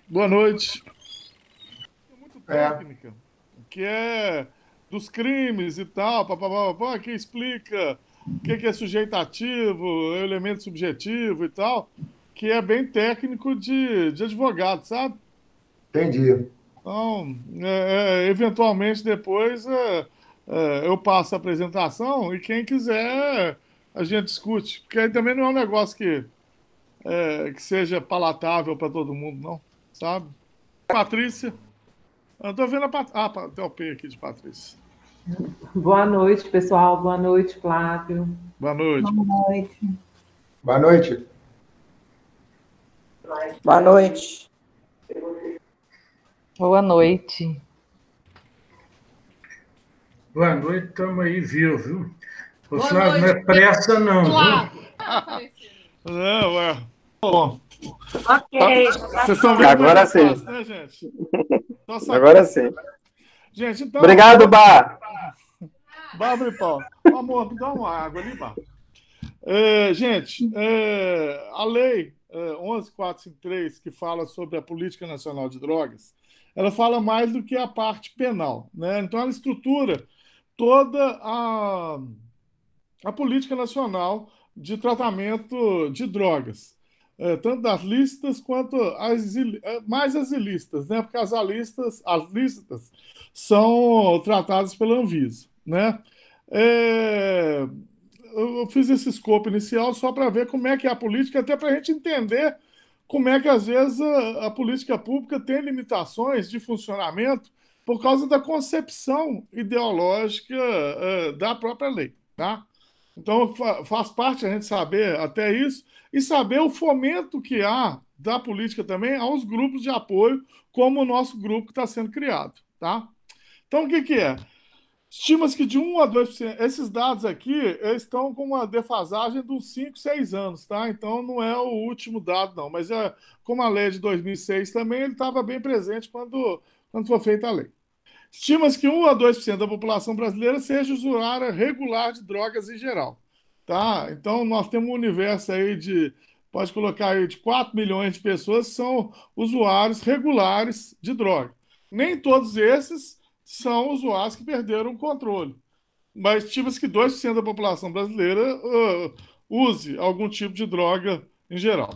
Boa noite. Muito É, técnica, que é dos crimes e tal, papapá, que explica o que é sujeito ativo, elemento subjetivo e tal, que é bem técnico de advogado, sabe? entendi. Então, eventualmente depois eu passo a apresentação e quem quiser a gente discute, porque aí também não é um negócio que seja palatável para todo mundo, não, sabe? Patrícia. Eu tô vendo tem o P aqui de Patrícia. Boa noite, pessoal. Boa noite, Flávio. Boa noite. Boa noite. Boa noite. Boa noite. Boa noite. Boa noite, estamos aí, viu? Ô, Boa Flávio, não noite, é pressa não, viu? Flávio. Não, é. Bom, Ok. vocês estão vendo como Agora é que eu sim. faço, né, gente? Só saber. Agora sim. Gente, então. Obrigado, Bar. Bárbara e Paulo. Amor, me dá uma água ali, Bárbara. Gente, a lei 11.453, que fala sobre a Política Nacional de Drogas, ela fala mais do que a parte penal, né? Então, ela estrutura toda a política nacional de tratamento de drogas, tanto das lícitas quanto mais as ilícitas, né? Porque as lícitas são tratadas pela Anvisa, né? É, eu fiz esse escopo inicial só para ver como é que é a política, até para a gente entender como é que às vezes a política pública tem limitações de funcionamento por causa da concepção ideológica da própria lei, tá? Então, faz parte a gente saber até isso e saber o fomento que há da política também aos grupos de apoio, como o nosso grupo que está sendo criado, tá? Então, o que que é? Estima-se que de 1 a 2%, esses dados aqui estão com uma defasagem de uns 5, 6 anos, tá? Então, não é o último dado, não. Mas, como a lei é de 2006 também, ele estava bem presente quando foi feita a lei. Estima-se que 1 a 2% da população brasileira seja usuária regular de drogas em geral. Tá? Então, nós temos um universo aí pode colocar aí, de 4 milhões de pessoas que são usuários regulares de droga. Nem todos esses são usuários que perderam o controle. Mas estima-se que 2% da população brasileira use algum tipo de droga em geral.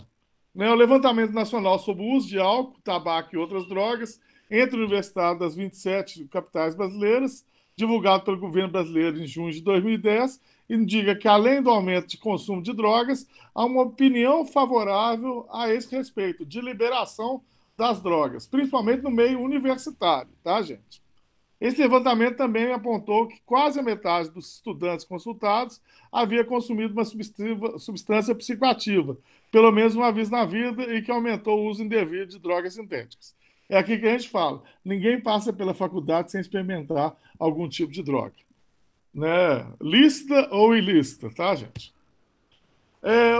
Né? O levantamento nacional sobre o uso de álcool, tabaco e outras drogas entre universidades das 27 capitais brasileiras, divulgado pelo governo brasileiro em junho de 2010, indica que, além do aumento de consumo de drogas, há uma opinião favorável a esse respeito, de liberação das drogas, principalmente no meio universitário, tá, gente? Esse levantamento também apontou que quase a metade dos estudantes consultados havia consumido uma substância psicoativa, pelo menos uma vez na vida, e que aumentou o uso indevido de drogas sintéticas. É aqui que a gente fala: ninguém passa pela faculdade sem experimentar algum tipo de droga, né? Lícita ou ilícita, tá, gente?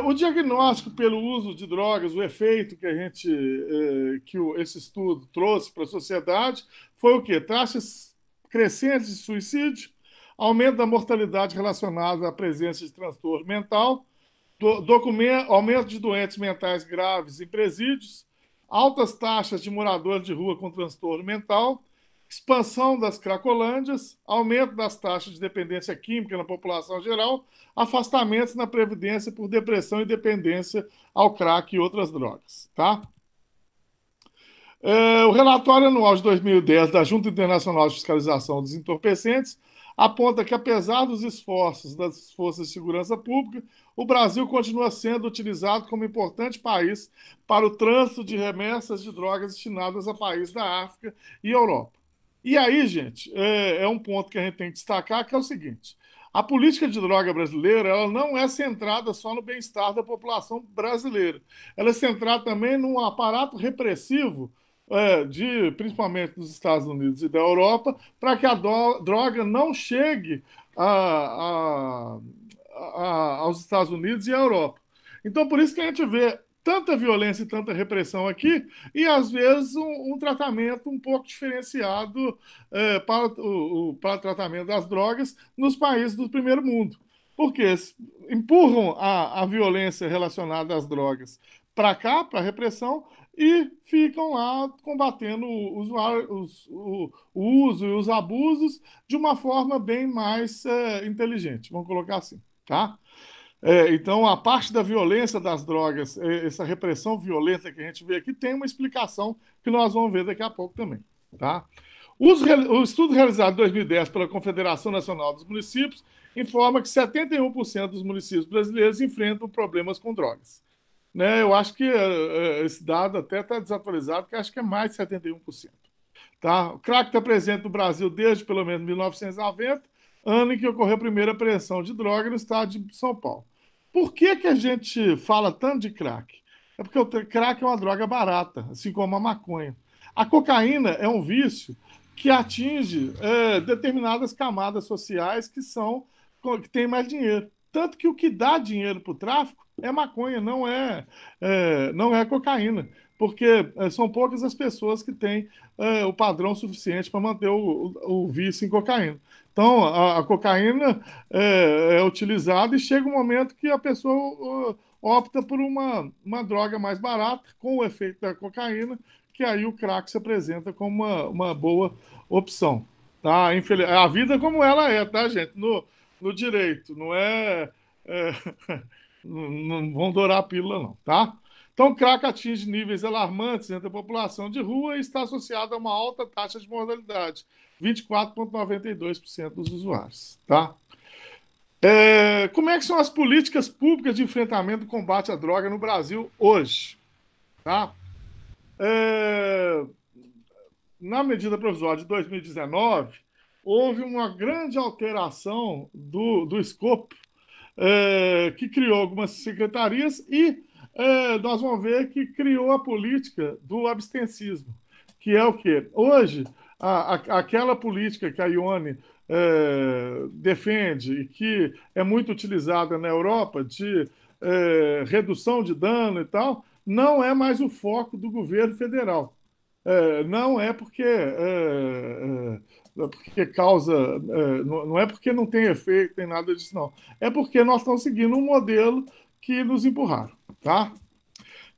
O diagnóstico pelo uso de drogas, o efeito que esse estudo trouxe para a sociedade foi o quê? Taxas crescentes de suicídio, aumento da mortalidade relacionada à presença de transtorno mental, aumento de doentes mentais graves em presídios, altas taxas de moradores de rua com transtorno mental, expansão das cracolândias, aumento das taxas de dependência química na população geral, afastamentos na previdência por depressão e dependência ao crack e outras drogas, tá? O relatório anual de 2010 da Junta Internacional de Fiscalização dos Entorpecentes aponta que, apesar dos esforços das forças de segurança pública, o Brasil continua sendo utilizado como importante país para o trânsito de remessas de drogas destinadas a países da África e Europa. E aí, gente, é um ponto que a gente tem que destacar, que é o seguinte: a política de droga brasileira, ela não é centrada só no bem-estar da população brasileira. Ela é centrada também num aparato repressivo, principalmente dos Estados Unidos e da Europa, para que a droga não chegue a, aos Estados Unidos e à Europa. Então, por isso que a gente vê tanta violência e tanta repressão aqui, e às vezes um tratamento um pouco diferenciado para o tratamento das drogas nos países do primeiro mundo. porque empurram a violência relacionada às drogas para cá, para a repressão, e ficam lá combatendo o uso e os abusos de uma forma bem mais inteligente, vamos colocar assim, tá? Então, a parte da violência das drogas, essa repressão violenta que a gente vê aqui, tem uma explicação que nós vamos ver daqui a pouco também, tá? O estudo realizado em 2010 pela Confederação Nacional dos Municípios informa que 71% dos municípios brasileiros enfrentam problemas com drogas. Né? Eu acho que esse dado até está desatualizado, porque acho que é mais de 71%. Tá? O crack está presente no Brasil desde pelo menos 1990, ano em que ocorreu a primeira apreensão de droga no estado de São Paulo. Por que a gente fala tanto de crack? É porque o crack é uma droga barata, assim como a maconha. A cocaína é um vício que atinge determinadas camadas sociais que têm mais dinheiro. Tanto que o que dá dinheiro para o tráfico é maconha, não é cocaína, porque são poucas as pessoas que têm o padrão suficiente para manter o vício em cocaína. Então, a cocaína é utilizada e chega um momento que a pessoa opta por uma droga mais barata, com o efeito da cocaína, que aí o crack se apresenta como uma boa opção. Tá? A vida como ela é, tá, gente? No direito, não não vão dourar a pílula, não, tá? Então, o crack atinge níveis alarmantes entre a população de rua e está associado a uma alta taxa de mortalidade, 24,92% dos usuários, tá? Como é que são as políticas públicas de enfrentamento e combate à droga no Brasil hoje? Tá? Na medida provisória de 2019, houve uma grande alteração do escopo, que criou algumas secretarias e nós vamos ver que criou a política do abstencismo, que é o quê? Hoje, aquela política que a Ione defende e que é muito utilizada na Europa de redução de dano e tal, não é mais o foco do governo federal. Não é porque causa, não é porque não tem efeito, nem nada disso, não. É porque nós estamos seguindo um modelo que nos empurraram, tá?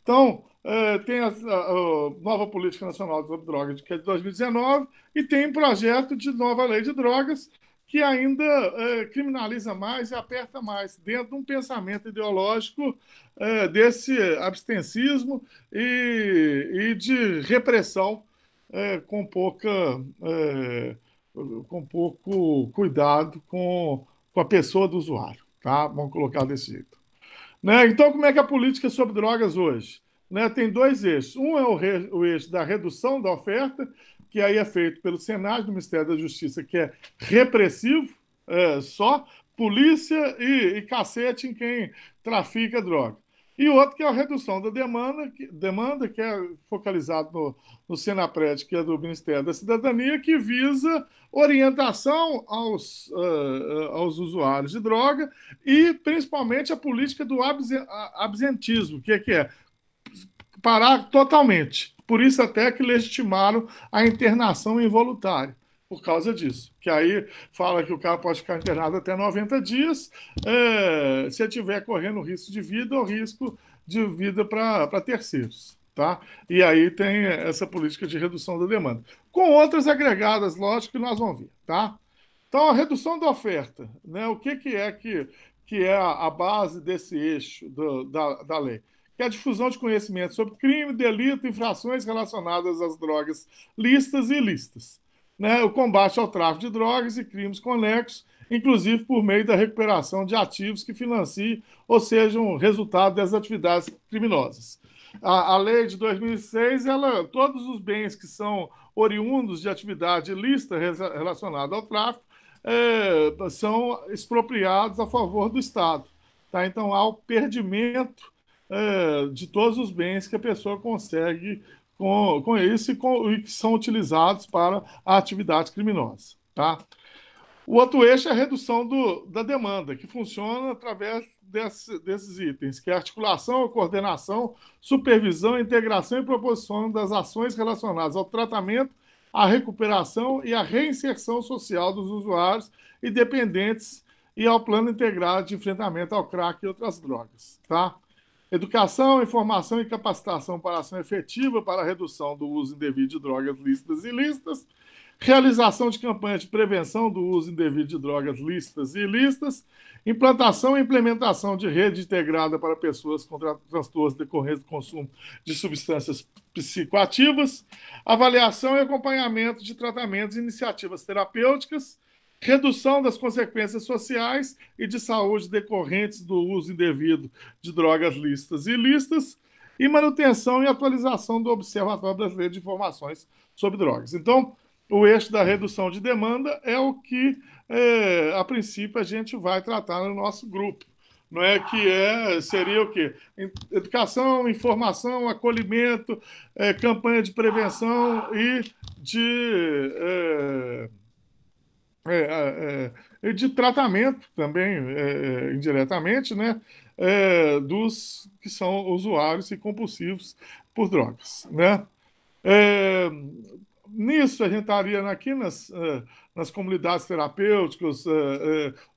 Então, tem a nova Política Nacional sobre Drogas, que é de 2019, e tem um projeto de nova lei de drogas que ainda criminaliza mais e aperta mais, dentro de um pensamento ideológico desse abstencismo e de repressão com pouco cuidado com a pessoa do usuário, tá? Vamos colocar desse jeito. Né? Então, como é que é a política sobre drogas hoje? Né? Tem dois eixos. Um é o eixo da redução da oferta, que aí é feito pelo Senado, do Ministério da Justiça, que é repressivo, só polícia e cacete em quem trafica droga. E o outro que é a redução da demanda que é focalizado no Senapred, que é do Ministério da Cidadania, que visa orientação aos usuários de droga e, principalmente, a política do absentismo, que é parar totalmente. Por isso até que legitimaram a internação involuntária, por causa disso. Que aí fala que o cara pode ficar internado até 90 dias se ele estiver correndo risco de vida ou risco de vida para terceiros. Tá? E aí tem essa política de redução da demanda. Com outras agregadas, lógico, que nós vamos ver. Tá? Então, a redução da oferta, né? O que é a base desse eixo da lei? Que é a difusão de conhecimento sobre crime, delito, infrações relacionadas às drogas lícitas e ilícitas. Né? O combate ao tráfico de drogas e crimes conexos, inclusive por meio da recuperação de ativos que financiem ou sejam resultado das atividades criminosas. A lei de 2006, todos os bens que são oriundos de atividade ilícita relacionada ao tráfico são expropriados a favor do Estado. Tá? Então, há o perdimento de todos os bens que a pessoa consegue com isso e que são utilizados para a atividade criminosa. Tá? O outro eixo é a redução da demanda, que funciona através desses itens, que é a articulação, a coordenação, supervisão, integração e proposição das ações relacionadas ao tratamento, à recuperação e à reinserção social dos usuários e dependentes e ao Plano Integrado de Enfrentamento ao Crack e outras drogas. Tá? Educação, informação e capacitação para ação efetiva para a redução do uso indevido de drogas lícitas e ilícitas, realização de campanhas de prevenção do uso indevido de drogas lícitas e ilícitas, implantação e implementação de rede integrada para pessoas com transtornos decorrentes do consumo de substâncias psicoativas, avaliação e acompanhamento de tratamentos e iniciativas terapêuticas, redução das consequências sociais e de saúde decorrentes do uso indevido de drogas lícitas e ilícitas, e manutenção e atualização do Observatório Brasileiro de Informações sobre Drogas. Então, o eixo da redução de demanda é o que, a princípio, a gente vai tratar no nosso grupo. Não é que seria o quê? Educação, informação, acolhimento, campanha de prevenção e de tratamento também, indiretamente, né, dos que são usuários e compulsivos por drogas, né? Nisso, a gente estaria aqui nas comunidades terapêuticas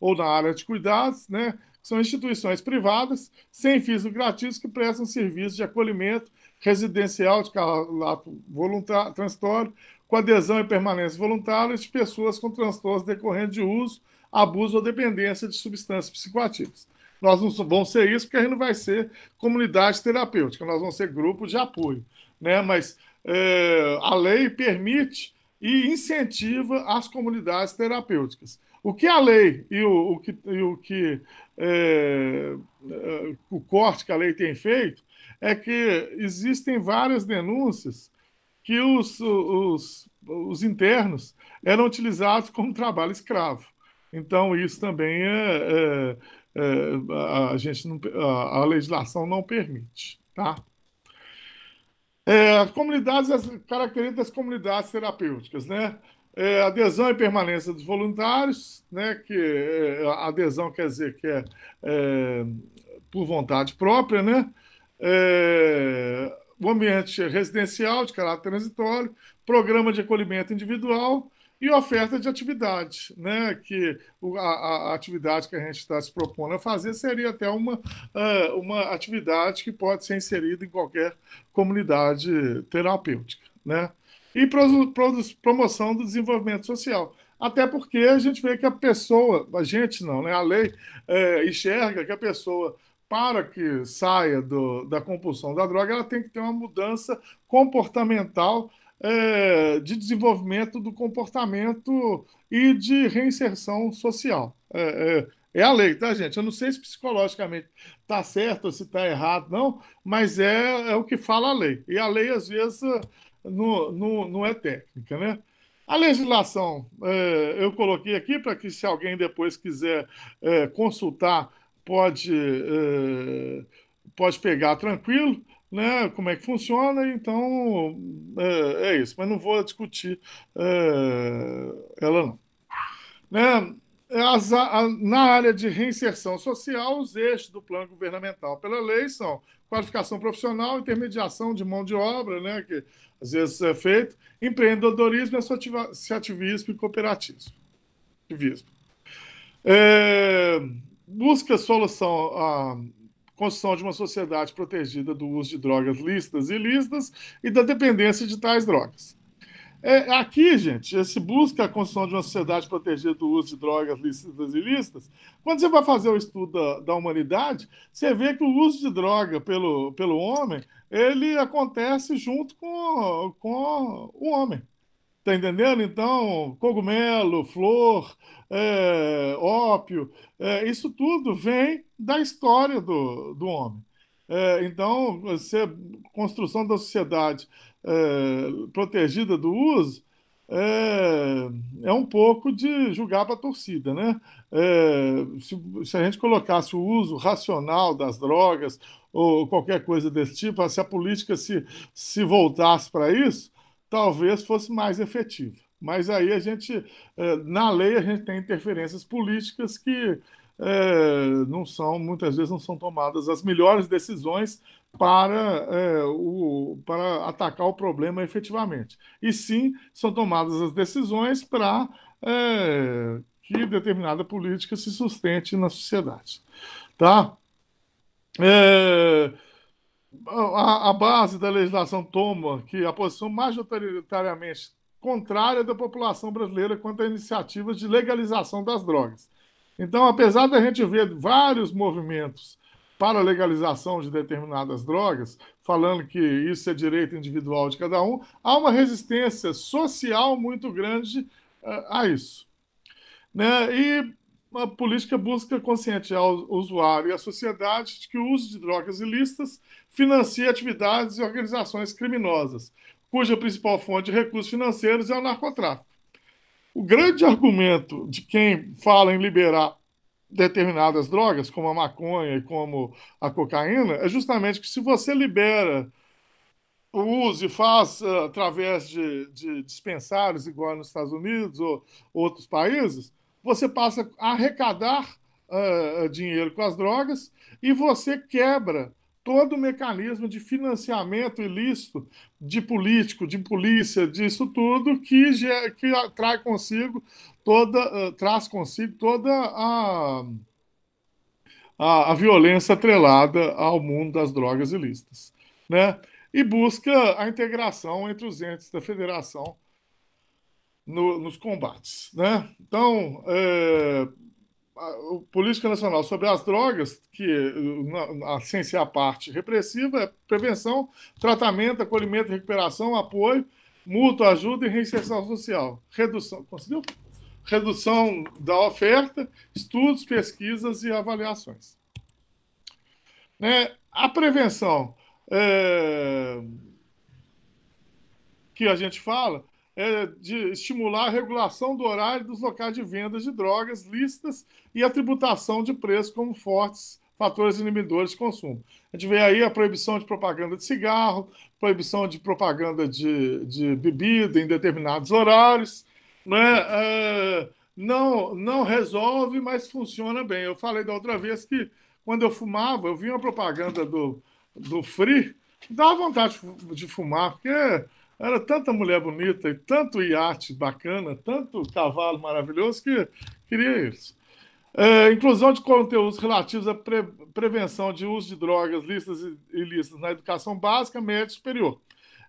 ou na área de cuidados, né? Que são instituições privadas, sem fins lucrativos, que prestam serviço de acolhimento residencial de caráter voluntário, transitório, com adesão e permanência voluntária de pessoas com transtornos decorrentes de uso, abuso ou dependência de substâncias psicoativas. Nós não vamos ser isso, porque a gente não vai ser comunidade terapêutica, nós vamos ser grupo de apoio, né? Mas a lei permite e incentiva as comunidades terapêuticas. O que a lei e o corte que a lei tem feito é que existem várias denúncias que os internos eram utilizados como trabalho escravo. Então, isso também a legislação não permite, tá? As comunidades, as características das comunidades terapêuticas, né? Adesão e permanência dos voluntários, né? Que a adesão quer dizer que é por vontade própria, né? O ambiente residencial de caráter transitório, programa de acolhimento individual e oferta de atividade, né? Que a atividade que a gente está se propondo a fazer seria até uma atividade que pode ser inserida em qualquer comunidade terapêutica, né? E promoção do desenvolvimento social. Até porque a gente vê que a gente não, né? A lei enxerga que a pessoa, para que saia da compulsão da droga, ela tem que ter uma mudança comportamental, de desenvolvimento do comportamento e de reinserção social. É a lei, tá, gente? Eu não sei se psicologicamente está certo ou se está errado, não, mas é o que fala a lei. E a lei, às vezes, não é técnica, né? A legislação, eu coloquei aqui para que, se alguém depois quiser consultar, pode pegar tranquilo, né, como é que funciona. Então, é isso, mas não vou discutir ela não. Né? Na área de reinserção social, os eixos do plano governamental pela lei são qualificação profissional, intermediação de mão de obra, né, que às vezes é feito, empreendedorismo, associativismo e cooperativismo. Busca solução à construção de uma sociedade protegida do uso de drogas lícitas e ilícitas e da dependência de tais drogas. Aqui, gente, se busca a construção de uma sociedade protegida do uso de drogas lícitas e ilícitas, quando você vai fazer o estudo da humanidade, você vê que o uso de droga pelo homem, ele acontece junto com o homem. Tá entendendo? Então, cogumelo, flor, ópio, isso tudo vem da história do homem. Então, construção da sociedade protegida do uso é um pouco de julgar para a torcida, né? Se a gente colocasse o uso racional das drogas ou qualquer coisa desse tipo, se a política se voltasse para isso, talvez fosse mais efetiva. Mas aí na lei, a gente tem interferências políticas que muitas vezes não são tomadas as melhores decisões para atacar o problema efetivamente. E sim, são tomadas as decisões para que determinada política se sustente na sociedade. Tá? A base da legislação toma que a posição majoritariamente contrária da população brasileira quanto a iniciativas de legalização das drogas. Então, apesar da gente ver vários movimentos para a legalização de determinadas drogas, falando que isso é direito individual de cada um, há uma resistência social muito grande a isso. Né? E a política busca conscientizar o usuário e a sociedade de que o uso de drogas ilícitas financia atividades e organizações criminosas, cuja principal fonte de recursos financeiros é o narcotráfico. O grande argumento de quem fala em liberar determinadas drogas, como a maconha e como a cocaína, é justamente que se você libera o uso e faz através de dispensários, igual nos Estados Unidos ou outros países, você passa a arrecadar dinheiro com as drogas e você quebra todo o mecanismo de financiamento ilícito de político, de polícia, disso tudo, que traz consigo toda a violência atrelada ao mundo das drogas ilícitas, né? E busca a integração entre os entes da federação nos combates, né? Então, a Política Nacional sobre as Drogas, que a ciência é a parte repressiva, é prevenção, tratamento, acolhimento, recuperação, apoio, mútua ajuda e reinserção social. Redução, conseguiu? Redução da oferta, estudos, pesquisas e avaliações. Né? A prevenção que a gente fala é de estimular a regulação do horário dos locais de venda de drogas lícitas e a tributação de preços como fortes fatores inibidores de consumo. A gente vê aí a proibição de propaganda de cigarro, proibição de propaganda de bebida em determinados horários, né? Não resolve, mas funciona bem. Eu falei da outra vez que quando eu fumava, eu vi uma propaganda do Free, dava vontade de fumar, porque era tanta mulher bonita e tanto iate bacana, tanto cavalo maravilhoso que queria isso. Inclusão de conteúdos relativos à prevenção de uso de drogas lícitas e ilícitas na educação básica, média e superior.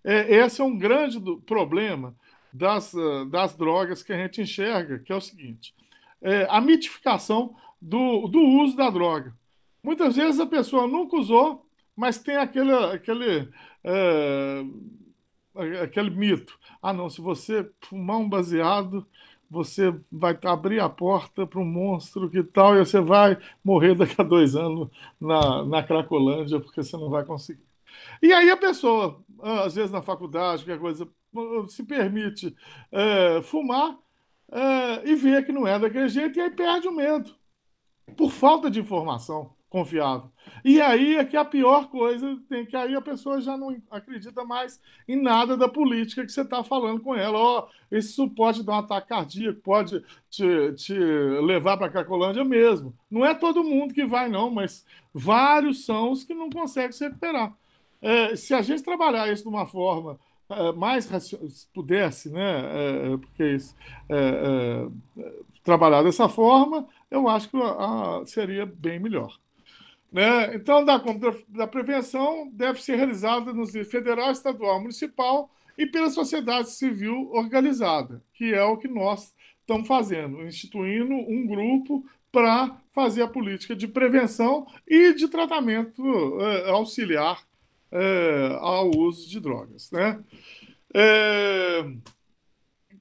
Esse é um grande problema das drogas que a gente enxerga, que é o seguinte: a mitificação do uso da droga. Muitas vezes a pessoa nunca usou, mas tem aquele mito. Ah, não, se você fumar um baseado, você vai abrir a porta para um monstro que tal, e você vai morrer daqui a 2 anos na Cracolândia, porque você não vai conseguir. E aí a pessoa, às vezes na faculdade, qualquer coisa, se permite fumar e vê que não é daquele jeito, e aí perde o medo, por falta de informação confiável. E aí é que a pior coisa tem que aí a pessoa já não acredita mais em nada da política que você está falando com ela. Isso pode dar um ataque cardíaco, pode te levar para a Cracolândia mesmo. Não é todo mundo que vai, não, mas vários são os que não conseguem se recuperar. Se a gente trabalhar isso de uma forma mais se pudesse, né, trabalhar dessa forma, eu acho que seria bem melhor. Né? Então, da prevenção deve ser realizada nos níveis federal, estadual, municipal e pela sociedade civil organizada, que é o que nós estamos fazendo, instituindo um grupo para fazer a política de prevenção e de tratamento auxiliar ao uso de drogas. Né?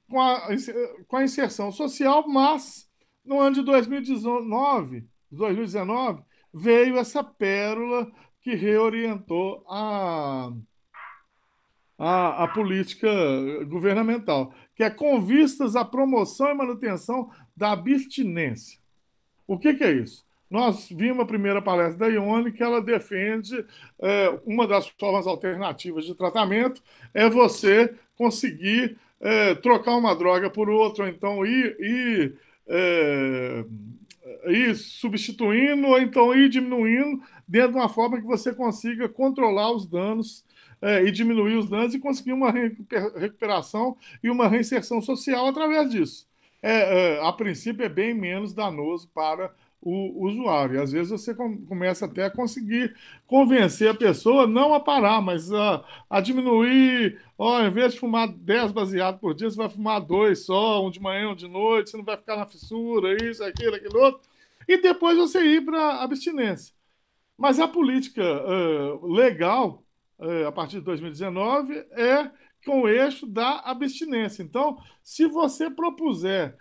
Com a inserção social, mas no ano de 2019, veio essa pérola que reorientou a política governamental, que é com vistas à promoção e manutenção da abstinência. O que é isso? Nós vimos a primeira palestra da Ione, que ela defende uma das formas alternativas de tratamento é você conseguir trocar uma droga por outra, ou então ir substituindo, ou então ir diminuindo, dentro de uma forma que você consiga controlar os danos e diminuir os danos e conseguir uma recuperação e uma reinserção social através disso. a princípio é bem menos danoso para o usuário. E às vezes você começa até a conseguir convencer a pessoa não a parar, mas a diminuir. Ó, em vez de fumar 10 baseados por dia, você vai fumar dois só, um de manhã, um de noite, você não vai ficar na fissura, isso, aquilo, outro. E depois você ir para a abstinência. Mas a política legal, a partir de 2019, é com o eixo da abstinência. Então, se você propuser,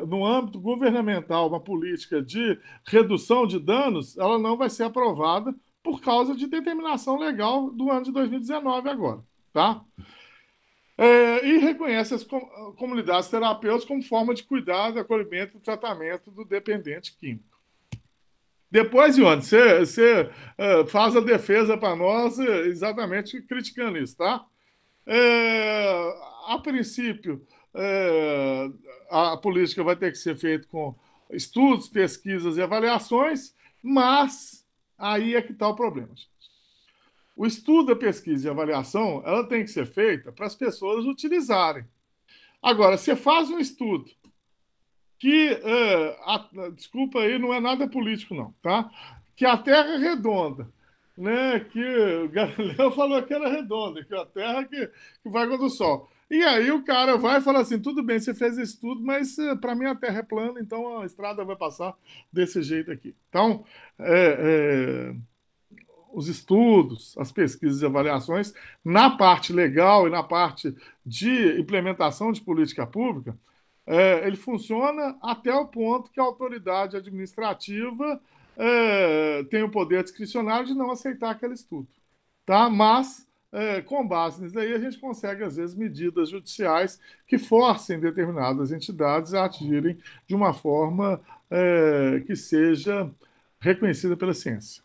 no âmbito governamental, uma política de redução de danos, ela não vai ser aprovada por causa de determinação legal do ano de 2019 agora, tá? E reconhece as comunidades terapêuticas como forma de cuidado, acolhimento e tratamento do dependente químico. Depois, Ione, você faz a defesa para nós exatamente criticando isso, tá? A princípio, a política vai ter que ser feita com estudos, pesquisas e avaliações, mas aí é que está o problema, gente. O estudo, a pesquisa e a avaliação, ela tem que ser feita para as pessoas utilizarem. Agora, você faz um estudo que, desculpa aí, não é nada político não, tá? Que a Terra é redonda, né? Que o Galileu falou que era redonda, que a Terra que vai contra o Sol. E aí o cara vai e fala assim, tudo bem, você fez isso tudo, mas para mim a Terra é plana, então a estrada vai passar desse jeito aqui. Então, os estudos, as pesquisas e avaliações, na parte legal e na parte de implementação de política pública, ele funciona até o ponto que a autoridade administrativa tem o poder discricionário de não aceitar aquele estudo. Tá? Mas, com base nisso aí, a gente consegue, às vezes, medidas judiciais que forcem determinadas entidades a agirem de uma forma que seja reconhecida pela ciência.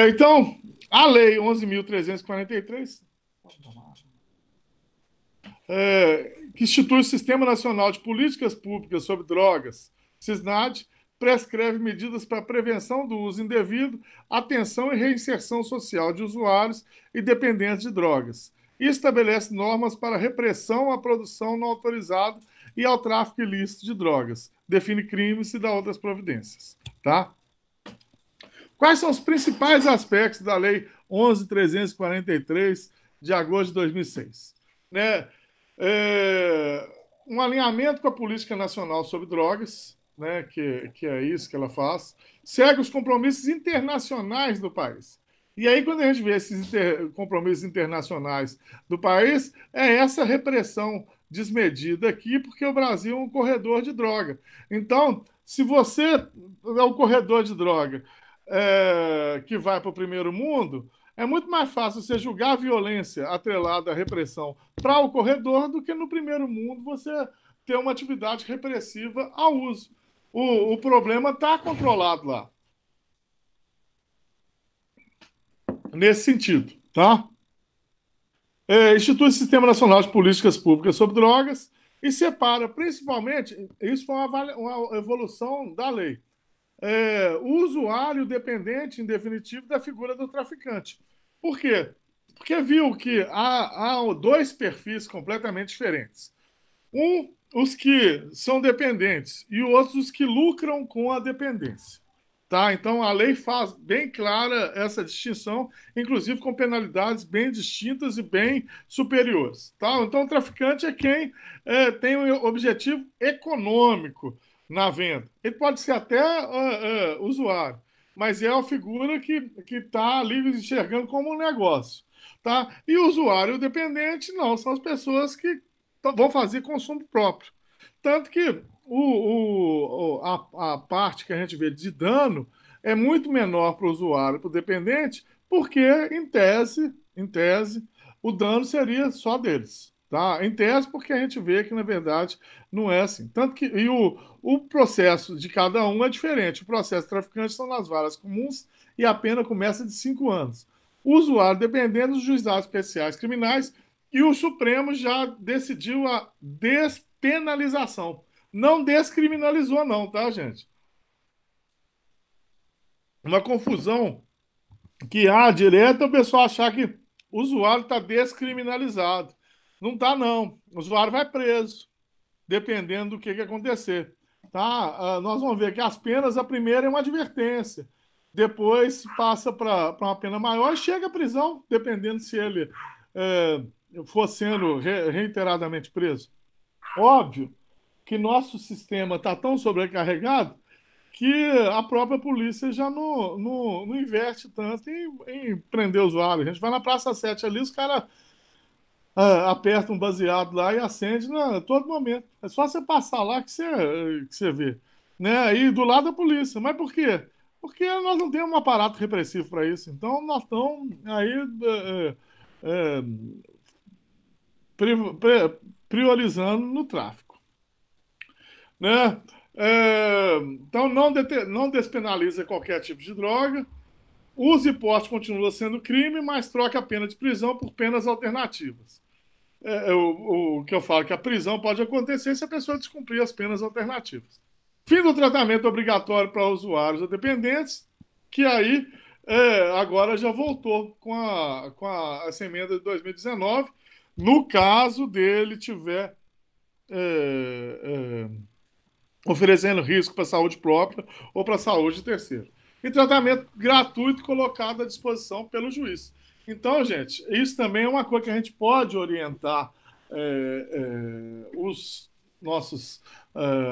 Então, a Lei 11.343, que institui o Sistema Nacional de Políticas Públicas sobre Drogas, SISNAD, prescreve medidas para prevenção do uso indevido, atenção e reinserção social de usuários e dependentes de drogas. E estabelece normas para repressão à produção não autorizada e ao tráfico ilícito de drogas. Define crimes e dá outras providências. Tá? Quais são os principais aspectos da Lei 11.343, de agosto de 2006? Né? Um alinhamento com a Política Nacional sobre Drogas, né, que é isso que ela faz, segue os compromissos internacionais do país. E aí, quando a gente vê esses compromissos internacionais do país, é essa repressão desmedida aqui, porque o Brasil é um corredor de droga. Então, se você é um corredor de droga que vai para o primeiro mundo, é muito mais fácil você julgar a violência atrelada à repressão para o corredor do que no primeiro mundo você ter uma atividade repressiva ao uso. O problema está controlado lá. Nesse sentido, tá? Institui o Sistema Nacional de Políticas Públicas sobre Drogas e separa, principalmente, isso foi uma evolução da lei, o usuário dependente, em definitivo, da figura do traficante. Por quê? Porque viu que há dois perfis completamente diferentes. Os que são dependentes e outros os que lucram com a dependência. Tá? Então, a lei faz bem clara essa distinção, inclusive com penalidades bem distintas e bem superiores. Tá? Então, o traficante é quem tem um objetivo econômico na venda. Ele pode ser até usuário, mas é a figura que está ali enxergando como um negócio. Tá? E o usuário dependente, não, são as pessoas que vão fazer consumo próprio. Tanto que a parte que a gente vê de dano é muito menor para o usuário, para o dependente, porque, em tese, o dano seria só deles. Tá? Em tese, porque a gente vê que, na verdade, não é assim. Tanto que o processo de cada um é diferente. O processo traficante são nas varas comuns e a pena começa de 5 anos. O usuário, dependendo dos juizados especiais criminais, e o Supremo já decidiu a despenalização. Não descriminalizou, não, tá, gente? Uma confusão que há direto é o pessoal achar que o usuário está descriminalizado. Não está, não. O usuário vai preso. dependendo do que acontecer. Tá? Nós vamos ver que as penas, a primeira é uma advertência, depois passa para uma pena maior e chega à prisão, dependendo se ele for sendo reiteradamente preso. Óbvio que nosso sistema está tão sobrecarregado que a própria polícia já não investe tanto em prender o usuário. A gente vai na Praça 7 ali, os caras apertam um baseado lá e acende a todo momento. É só você passar lá que você vê. Né? E do lado da polícia. Mas por quê? Porque nós não temos um aparato repressivo para isso. Então, nós estamos aí é, priorizando no tráfico. Né? Então, não despenaliza qualquer tipo de droga. Uso e porte continua sendo crime, mas troca a pena de prisão por penas alternativas. O que eu falo que a prisão pode acontecer se a pessoa descumprir as penas alternativas. Fim do tratamento obrigatório para usuários ou dependentes, que aí agora já voltou com essa emenda de 2019, no caso dele tiver oferecendo risco para a saúde própria ou para a saúde de terceiro. E tratamento gratuito colocado à disposição pelo juiz. Então, gente, isso também é uma coisa que a gente pode orientar os nossos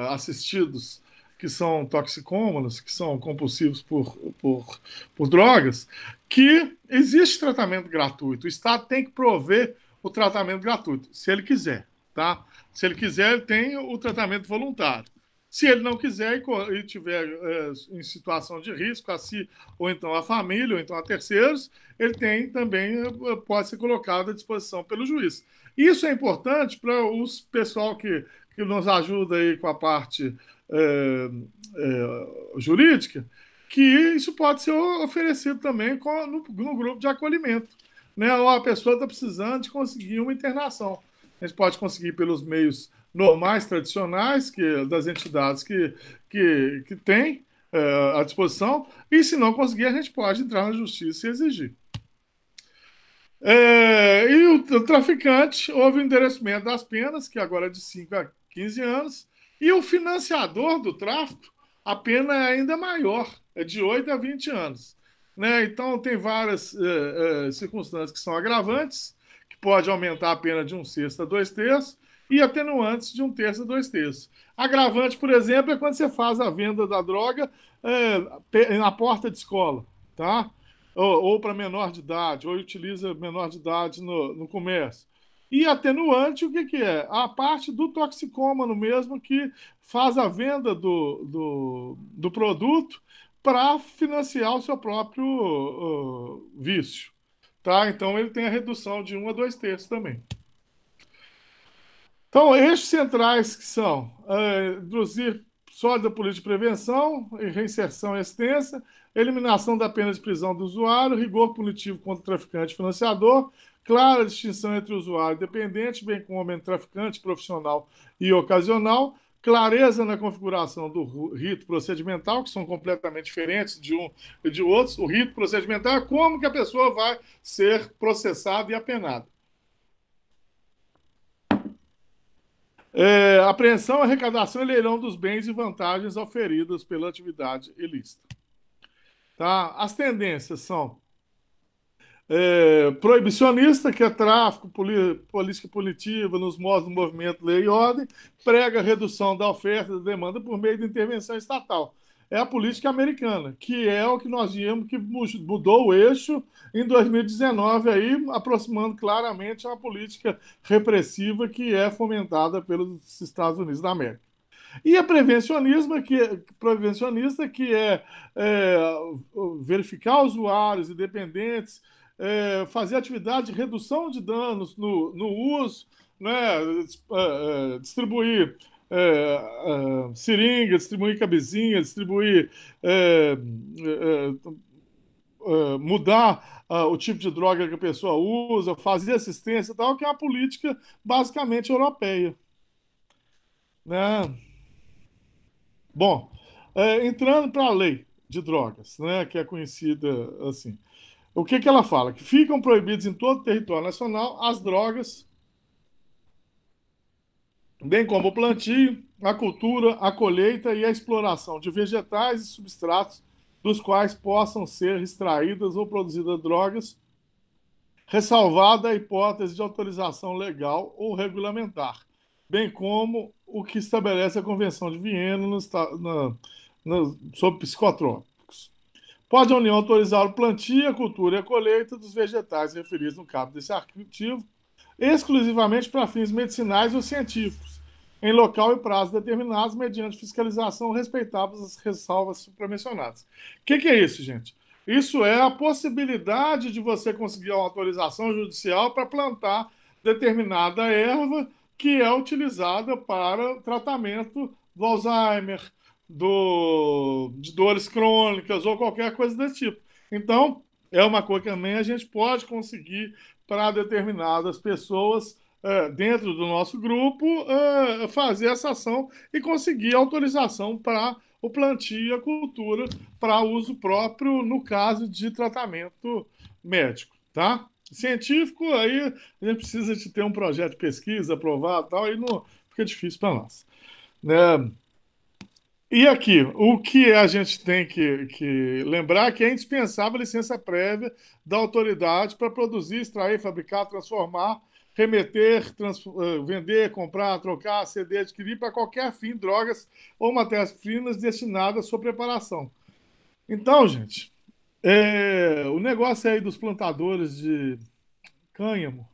assistidos que são toxicômanos, que são compulsivos por drogas, que existe tratamento gratuito. O Estado tem que prover o tratamento gratuito, se ele quiser. Tá? Se ele quiser, ele tem o tratamento voluntário. Se ele não quiser e estiver em situação de risco a si, ou então a família, ou então a terceiros, ele tem também, pode ser colocado à disposição pelo juiz. Isso é importante para os pessoal que nos ajuda aí com a parte jurídica, que isso pode ser oferecido também no grupo de acolhimento. Né? Ou a pessoa está precisando de conseguir uma internação. A gente pode conseguir pelos meios normais, tradicionais, das entidades que tem à disposição, e se não conseguir, a gente pode entrar na justiça e exigir. E o traficante, houve o endereçamento das penas, que agora é de 5 a 15 anos, e o financiador do tráfico, a pena é ainda maior, é de 8 a 20 anos. Né? Então, tem várias circunstâncias que são agravantes, que pode aumentar a pena de 1/6 a 2/3, e atenuantes de 1/3 a 2/3. Agravante, por exemplo, é quando você faz a venda da droga na porta de escola, tá? Ou para menor de idade, ou utiliza menor de idade no comércio. E atenuante, o que é? A parte do toxicômano mesmo que faz a venda do produto para financiar o seu próprio vício. Tá? Então, ele tem a redução de 1 a 2/3 também. Então, eixos centrais que são reduzir sólida política de prevenção, reinserção e assistência, eliminação da pena de prisão do usuário, rigor punitivo contra o traficante e financiador, clara distinção entre usuário e dependente, bem como entre traficante profissional e ocasional, clareza na configuração do rito procedimental, que são completamente diferentes de um e de outros. O rito procedimental é como que a pessoa vai ser processada e apenada. Apreensão, arrecadação e leilão dos bens e vantagens oferidas pela atividade ilícita. Tá? As tendências são proibicionista, que é tráfico, política punitiva nos modos do movimento Lei e Ordem, prega a redução da oferta e da demanda por meio de intervenção estatal. É a política americana, que é o que nós vimos que mudou o eixo em 2019, aí, aproximando claramente a política repressiva que é fomentada pelos Estados Unidos da América. E a prevencionista, que é verificar usuários e dependentes, fazer atividade de redução de danos no uso, né, distribuir seringa, distribuir camisinha, distribuir mudar o tipo de droga que a pessoa usa, fazer assistência e tal, que é uma política basicamente europeia. Né? Bom, entrando para a lei de drogas, né, que é conhecida assim. O que ela fala? Que ficam proibidos em todo o território nacional as drogas bem como o plantio, a cultura, a colheita e a exploração de vegetais e substratos dos quais possam ser extraídas ou produzidas drogas, ressalvada a hipótese de autorização legal ou regulamentar, bem como o que estabelece a Convenção de Viena sobre psicotrópicos. Pode a União autorizar o plantio, a cultura e a colheita dos vegetais referidos no caput desse artigo, exclusivamente para fins medicinais ou científicos, em local e prazo determinados, mediante fiscalização respeitáveis as ressalvas supramencionadas. O que é isso, gente? Isso é a possibilidade de você conseguir uma autorização judicial para plantar determinada erva que é utilizada para tratamento do Alzheimer, de dores crônicas ou qualquer coisa desse tipo. Então, é uma coisa que também a gente pode conseguir para determinadas pessoas dentro do nosso grupo fazer essa ação e conseguir autorização para o plantio e a cultura para uso próprio no caso de tratamento médico, tá? Científico, aí a gente precisa de ter um projeto de pesquisa aprovado e tal, aí não fica difícil para nós, né? E aqui, o que a gente tem que lembrar é que é indispensável a licença prévia da autoridade para produzir, extrair, fabricar, transformar, remeter, vender, comprar, trocar, ceder, adquirir para qualquer fim drogas ou matérias-primas destinadas à sua preparação. Então, gente, o negócio aí dos plantadores de cânhamo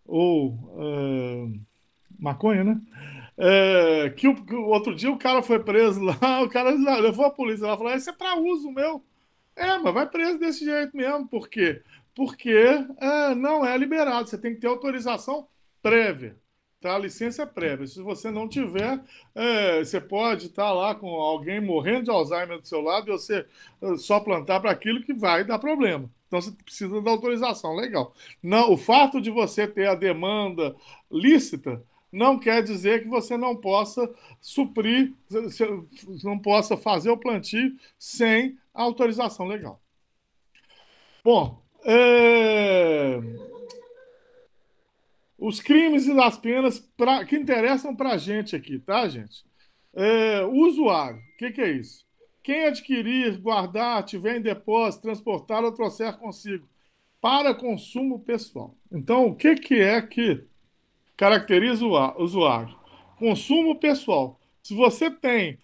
ou maconha, né? Que o outro dia o cara foi preso lá, o cara levou a polícia lá e falou: Isso é para uso meu. Mas vai preso desse jeito mesmo. Por quê? Porque não é liberado. Você tem que ter autorização prévia, tá? Licença prévia. Se você não tiver, você pode estar lá com alguém morrendo de Alzheimer do seu lado e você só plantar para aquilo que vai dar problema. Então você precisa da autorização legal. Não, o fato de você ter a demanda lícita não quer dizer que você não possa suprir, não possa fazer o plantio sem autorização legal. Bom, os crimes e as penas que interessam para a gente aqui, tá, gente? O usuário, o que é isso? Quem adquirir, guardar, tiver em depósito, transportar ou trouxer consigo para consumo pessoal. Então, o que é que caracteriza o usuário? Consumo pessoal. Se você tem,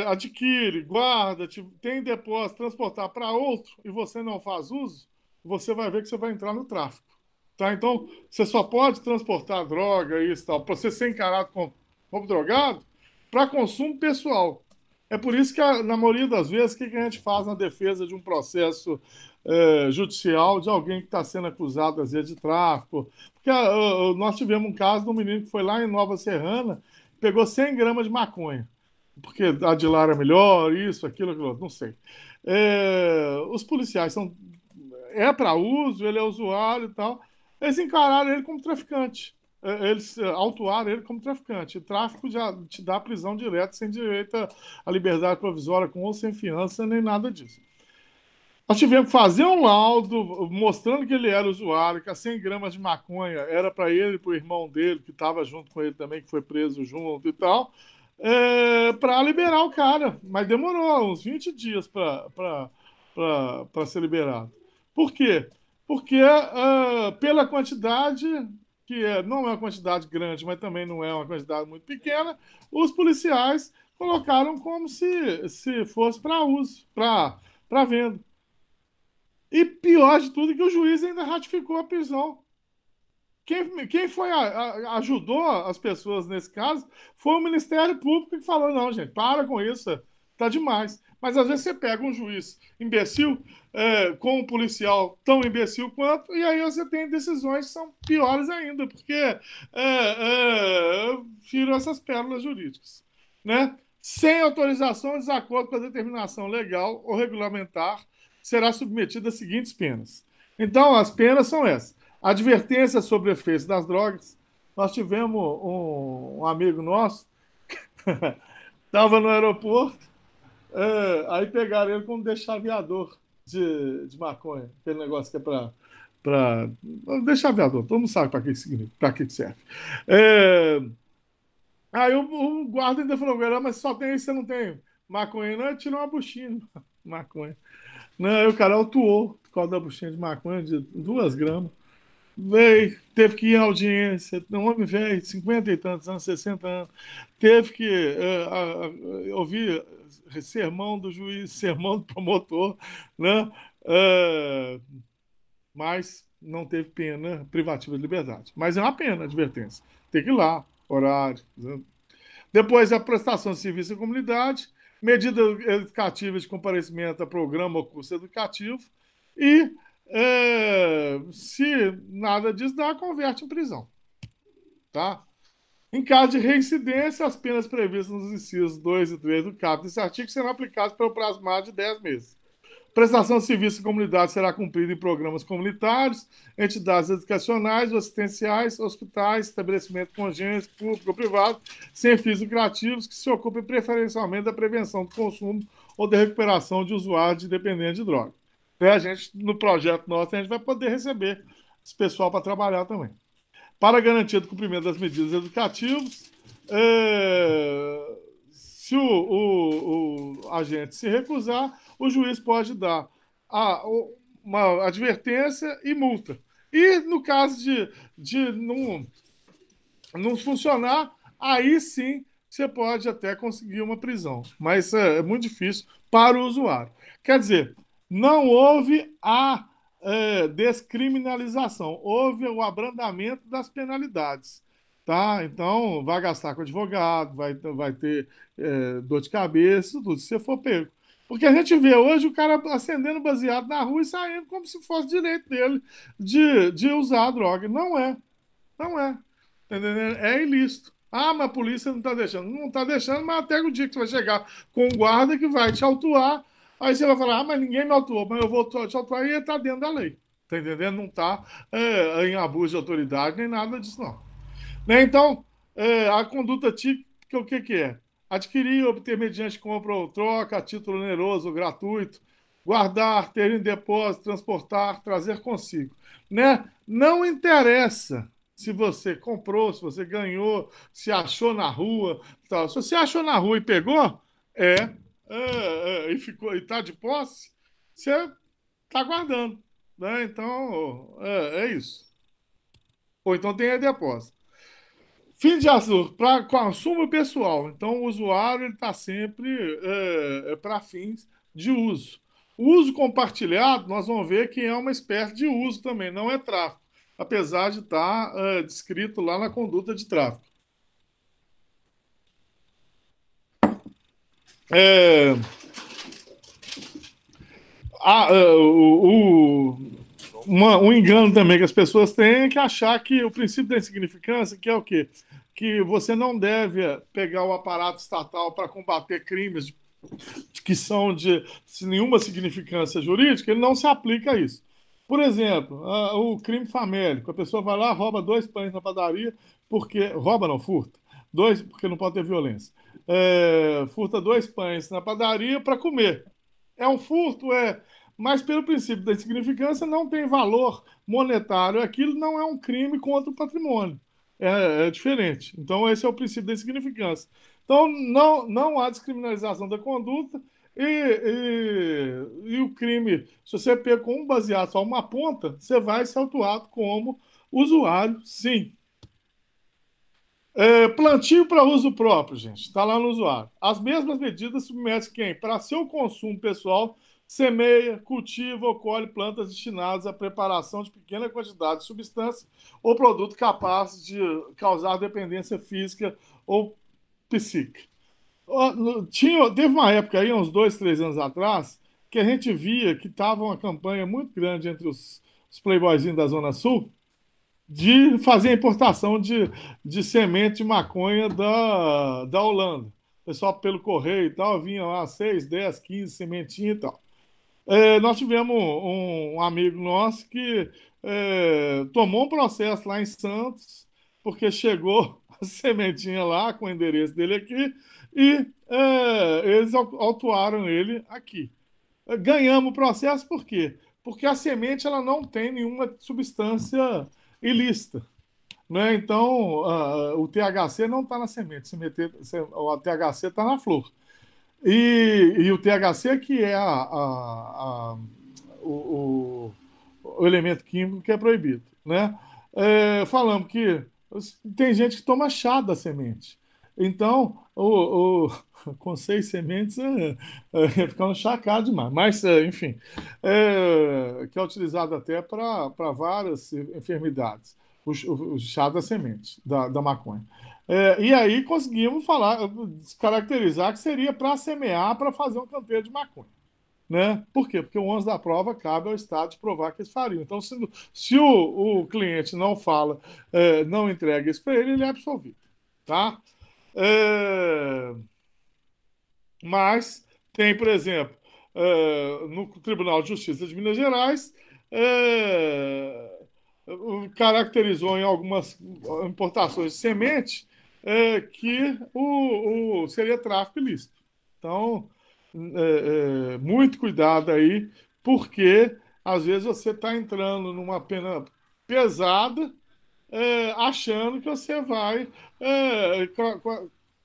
adquire, guarda, tem depósito, transportar para outro e você não faz uso, você vai ver que você vai entrar no tráfico. Tá? Então, você só pode transportar droga e tal, para você ser encarado como drogado, para consumo pessoal. É por isso que, na maioria das vezes, o que a gente faz na defesa de um processo judicial de alguém que está sendo acusado, às vezes, de tráfico? Porque nós tivemos um caso de um menino que foi lá em Nova Serrana, pegou 100 gramas de maconha, porque a de lá era melhor, isso, aquilo, não sei. Os policiais são... É para uso, ele é usuário e tal. Eles encararam ele como traficante. Eles autuaram ele como traficante. O tráfico já te dá prisão direta, sem direito à liberdade provisória, com ou sem fiança, nem nada disso. Nós tivemos que fazer um laudo mostrando que ele era usuário, que as 100 gramas de maconha era para ele e para o irmão dele, que estava junto com ele também, que foi preso junto e tal, para liberar o cara. Mas demorou uns 20 dias para ser liberado. Por quê? Porque pela quantidade, não é uma quantidade grande, mas também não é uma quantidade muito pequena, os policiais colocaram como se fosse para uso, para venda. E pior de tudo é que o juiz ainda ratificou a prisão. Quem foi ajudou as pessoas nesse caso foi o Ministério Público que falou: não, gente, para com isso, tá demais. Mas às vezes você pega um juiz imbecil com um policial tão imbecil quanto, e aí você tem decisões que são piores ainda, porque viram essas pérolas jurídicas, né? Sem autorização, desacordo com a determinação legal ou regulamentar, será submetido às seguintes penas. Então, as penas são essas: advertência sobre efeitos das drogas. Nós tivemos um amigo nosso, estava no aeroporto, aí pegaram ele como dechaveador de maconha, aquele negócio que é para deixar aviador, todo mundo sabe para que significa, para que serve. É, aí o guarda ainda falou, mas só tem isso, você não tem maconha? Não, eu tirei uma buchinha de maconha. Não, aí o cara autuou por causa da buchinha de maconha de 2 gramas. Veio, teve que ir à audiência, um homem velho, 50 e tantos anos, 60 anos, teve que ouvir sermão do juiz, sermão do promotor, né? Eh, mas não teve pena privativa de liberdade. Mas é uma pena, advertência. Tem que ir lá, horário. Né? Depois, a prestação de serviço à comunidade, medida educativa de comparecimento a programa ou curso educativo e, se nada disso dá, converte em prisão. Tá? Em caso de reincidência, as penas previstas nos incisos 2 e 3 do caput desse artigo serão aplicadas pelo prazo máximo de 10 meses. Prestação de serviço à comunidade será cumprida em programas comunitários, entidades educacionais ou assistenciais, hospitais, estabelecimentos congêneres, público ou privado, sem fins lucrativos, que se ocupem preferencialmente da prevenção do consumo ou da recuperação de usuários dependentes de droga. A gente, no projeto nosso, a gente vai poder receber esse pessoal para trabalhar também. Para a garantia do cumprimento das medidas educativas, se o agente se recusar, o juiz pode dar uma advertência e multa. E no caso de não funcionar, aí sim você pode até conseguir uma prisão. Mas é muito difícil para o usuário. Quer dizer, não houve a descriminalização, houve o abrandamento das penalidades. Tá? Então, vai gastar com advogado, vai ter dor de cabeça, tudo, se você for pego. Porque a gente vê hoje o cara acendendo baseado na rua e saindo como se fosse direito dele de usar a droga. Não é. Não é. Tá entendendo? É ilícito. Ah, mas a polícia não está deixando. Não está deixando, mas até o dia que você vai chegar com um guarda que vai te autuar, aí você vai falar, mas ninguém me autuou, mas eu vou te autuar e ele está dentro da lei. Tá entendendo? Não está em abuso de autoridade nem nada disso, não. Né? Então, a conduta típica, o que é? Adquirir, obter mediante compra ou troca, a título oneroso ou gratuito, guardar, ter em depósito, transportar, trazer consigo. Né? Não interessa se você comprou, se você ganhou, se achou na rua. Tal. Se você achou na rua e pegou, e ficou e está de posse, você está guardando. Né? Então, é isso. Ou então tem em depósito. Fim de azul para consumo pessoal. Então, o usuário está sempre para fins de uso. O uso compartilhado, nós vamos ver que é uma espécie de uso também, não é tráfico, apesar de estar descrito lá na conduta de tráfico. Um engano também que as pessoas têm é que achar que o princípio da insignificância, que é o quê? Que você não deve pegar o aparato estatal para combater crimes que são de nenhuma significância jurídica, ele não se aplica a isso. Por exemplo, o crime famélico. A pessoa vai lá, rouba 2 pães na padaria, porque... Rouba não, furta. 2, porque não pode ter violência. Furta 2 pães na padaria para comer. É um furto, mas pelo princípio da insignificância não tem valor monetário. Aquilo não é um crime contra o patrimônio. É diferente. Então, esse é o princípio da insignificância. Então, não há descriminalização da conduta e o crime, se você pega com um baseado só uma ponta, você vai ser autuado como usuário, sim. Plantio para uso próprio, gente. Está lá no usuário. As mesmas medidas submetem quem? Para seu consumo pessoal, semeia, cultiva ou colhe plantas destinadas à preparação de pequena quantidade de substância ou produto capaz de causar dependência física ou psíquica. Teve uma época aí, uns 2, 3 anos atrás, que a gente via que estava uma campanha muito grande entre os playboyzinhos da Zona Sul de fazer a importação de semente de maconha da Holanda. O pessoal pelo correio e tal, vinha lá 6, 10, 15 sementinhas e tal. Nós tivemos um amigo nosso que tomou um processo lá em Santos, porque chegou a sementinha lá com o endereço dele aqui e eles autuaram ele aqui. Ganhamos o processo por quê? porque a semente ela não tem nenhuma substância ilícita, né? Então, o THC não está na semente, o THC está na flor. E o THC que é o, o elemento químico que é proibido, né? Falamos que tem gente que toma chá da semente. Então, com 6 sementes fica um chá caro demais. Mas, enfim, que é utilizado até para várias enfermidades. O chá da semente, da maconha. E aí conseguimos descaracterizar que seria para semear, para fazer um canteiro de maconha. Né? Por quê? Porque o ônus da prova cabe ao Estado de provar que eles fariam. Então, se o cliente não fala, não entrega isso para ele, ele é absolvido. Tá? É, mas tem, por exemplo, no Tribunal de Justiça de Minas Gerais, caracterizou em algumas importações de semente que seria tráfico ilícito. Então, muito cuidado aí, porque às vezes você está entrando numa pena pesada, achando que você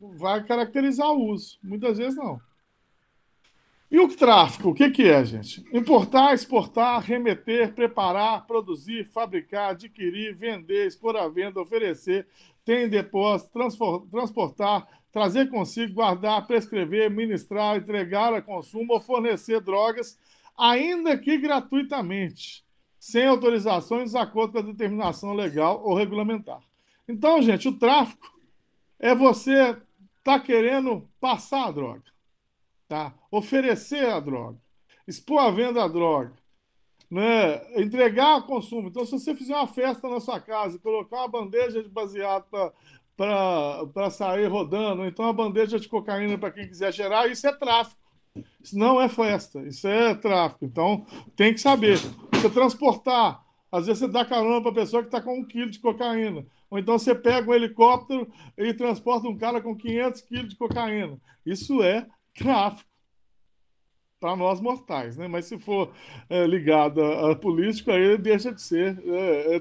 vai caracterizar o uso. Muitas vezes não. E o tráfico, o que que é, gente? Importar, exportar, remeter, preparar, produzir, fabricar, adquirir, vender, expor à venda, oferecer, ter em depósito, transportar, trazer consigo, guardar, prescrever, ministrar, entregar a consumo ou fornecer drogas, ainda que gratuitamente, sem autorização e desacordo com a determinação legal ou regulamentar. Então, gente, o tráfico é você tá querendo passar a droga, tá? Oferecer a droga, expor a venda da droga, né? Entregar a consumo. Então, se você fizer uma festa na sua casa e colocar uma bandeja de baseado para sair rodando, ou então uma bandeja de cocaína para quem quiser gerar, isso é tráfico. Isso não é festa, isso é tráfico. Então, tem que saber. Você transportar, às vezes você dá carona para a pessoa que está com 1 quilo de cocaína. Ou então você pega um helicóptero e transporta um cara com 500 quilos de cocaína. Isso é tráfico para nós mortais, né? Mas se for ligado a político, aí deixa de ser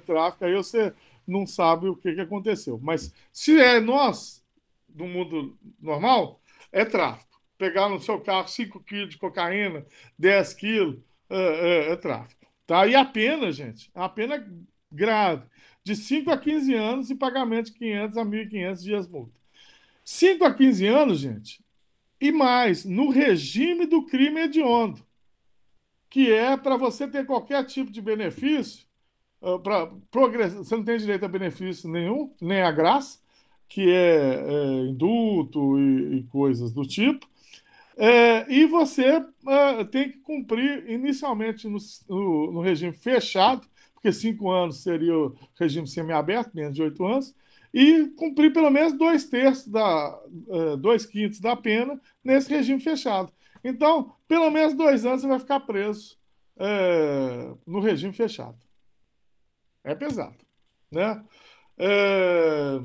tráfico, aí você não sabe o que aconteceu. Mas se é nós, do mundo normal, é tráfico. Pegar no seu carro 5 quilos de cocaína, 10 quilos, é tráfico. Tá? E a pena, gente, a pena grave, de 5 a 15 anos e pagamento de 500 a 1.500 dias multa. 5 a 15 anos, gente, e mais, no regime do crime hediondo, que é para você ter qualquer tipo de benefício, você não tem direito a benefício nenhum, nem a graça, que é indulto e coisas do tipo, e você tem que cumprir inicialmente no regime fechado, porque 5 anos seria o regime semiaberto, menos de 8 anos, e cumprir pelo menos 2/3 2/5 da pena nesse regime fechado. Então, pelo menos 2 anos você vai ficar preso no regime fechado. É pesado, né? É,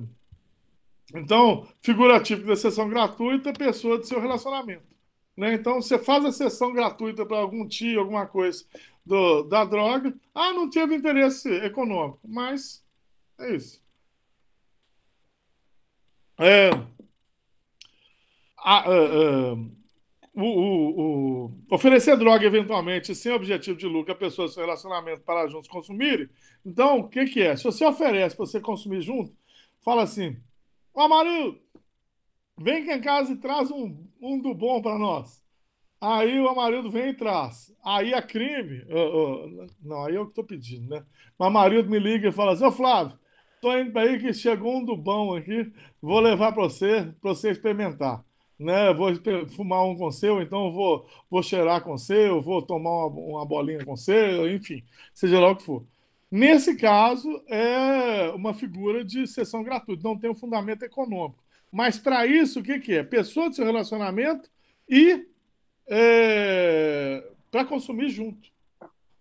então, figura típica da sessão gratuita, pessoa de seu relacionamento. Né? Então, você faz a sessão gratuita para algum tio, alguma coisa da droga. Ah, não teve interesse econômico, mas é isso. É, a- a- a- oferecer droga eventualmente sem objetivo de lucro a pessoas do seu relacionamento para juntos consumirem. Então, o que que é? Se você oferece para você consumir junto, fala assim: Ô Amarildo, vem aqui em casa e traz um do bom para nós. Aí o Amarildo vem e traz. Aí a crime. Não, aí eu que estou pedindo, né? Mas o Amarildo me liga e fala assim: Ô Flávio, tô indo para aí que chegou um do bom aqui, vou levar para você experimentar. Né? Vou fumar um com seu, então vou cheirar com seu, vou tomar uma bolinha com seu, enfim, seja lá o que for. Nesse caso, é uma figura de sessão gratuita, não tem um fundamento econômico. Mas para isso, o que que é? Pessoa do seu relacionamento e para consumir junto.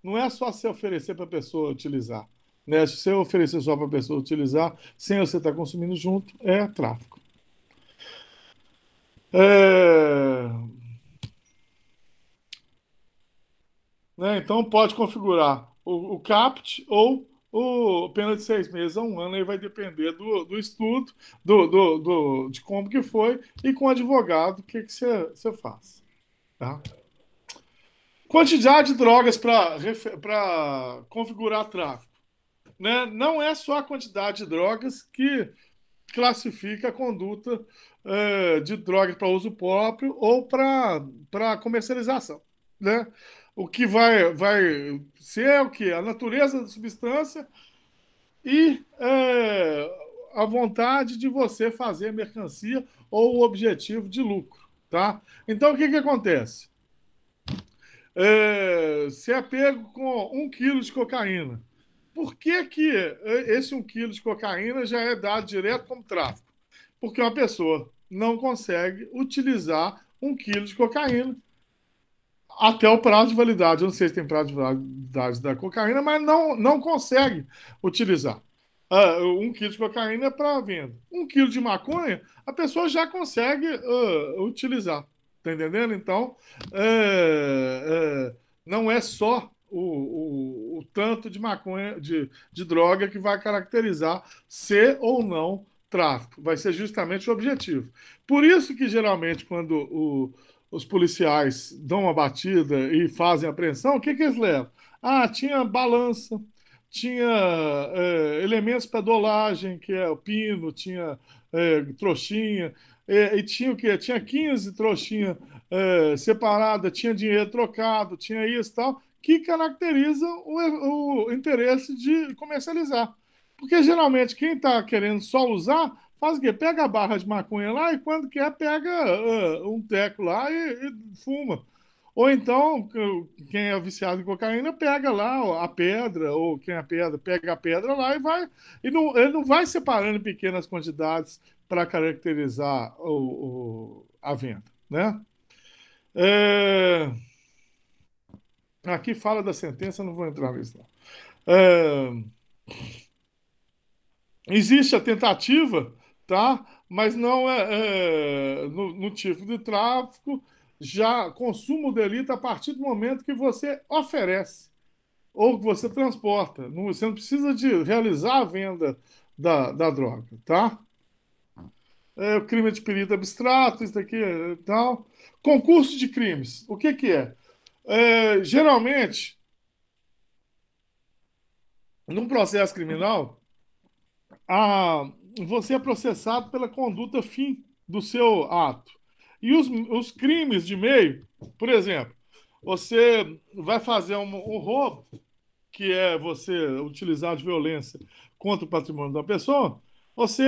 Não é só se oferecer para a pessoa utilizar. Né? Se você oferecer só para a pessoa utilizar, sem você estar consumindo junto, é tráfico. É, né? Então pode configurar o CAPT ou o pena de 6 meses a 1 ano, aí vai depender do estudo, de como que foi, e com o advogado, o que que você faz, tá? Quantidade de drogas para configurar tráfico, né? Não é só a quantidade de drogas que classifica a conduta de drogas para uso próprio ou para comercialização, né? O que vai ser é o que? A natureza da substância e a vontade de você fazer mercancia ou o objetivo de lucro, tá? Então, o que que acontece? Se é pego com 1 quilo de cocaína, por que que esse 1 quilo de cocaína já é dado direto como tráfico? Porque uma pessoa não consegue utilizar 1 quilo de cocaína até o prazo de validade. Eu não sei se tem prazo de validade da cocaína, mas não consegue utilizar. 1 quilo de cocaína é para venda. 1 quilo de maconha, a pessoa já consegue utilizar. Tá entendendo? Então, não é só o tanto de maconha, de droga que vai caracterizar ser ou não tráfico. Vai ser justamente o objetivo. Por isso que, geralmente, quando os policiais dão uma batida e fazem apreensão, o que que eles levam? Ah, tinha balança, tinha elementos para dolagem, que é o pino, tinha trouxinha, e tinha o quê? Tinha 15 trouxinhas separadas, tinha dinheiro trocado, tinha isso e tal, que caracteriza o interesse de comercializar. Porque geralmente quem está querendo só usar, faz o quê? Pega a barra de maconha lá e quando quer pega um teco lá e fuma. Ou então, quem é viciado em cocaína pega lá ó, a pedra, ou quem é a pedra, pega a pedra lá e vai. Ele não vai separando em pequenas quantidades para caracterizar a venda, né? É, aqui fala da sentença, não vou entrar nisso, não. É, existe a tentativa, tá? Mas não no tipo de tráfico, já consuma o delito a partir do momento que você oferece ou que você transporta. Você não precisa de realizar a venda da droga, tá? O crime de perito abstrato, isso daqui e tal. Concurso de crimes, o que que é? Geralmente, num processo criminal, a, você é processado pela conduta fim do seu ato. E os crimes de meio, por exemplo, você vai fazer um roubo, que é você utilizar de violência contra o patrimônio da pessoa, você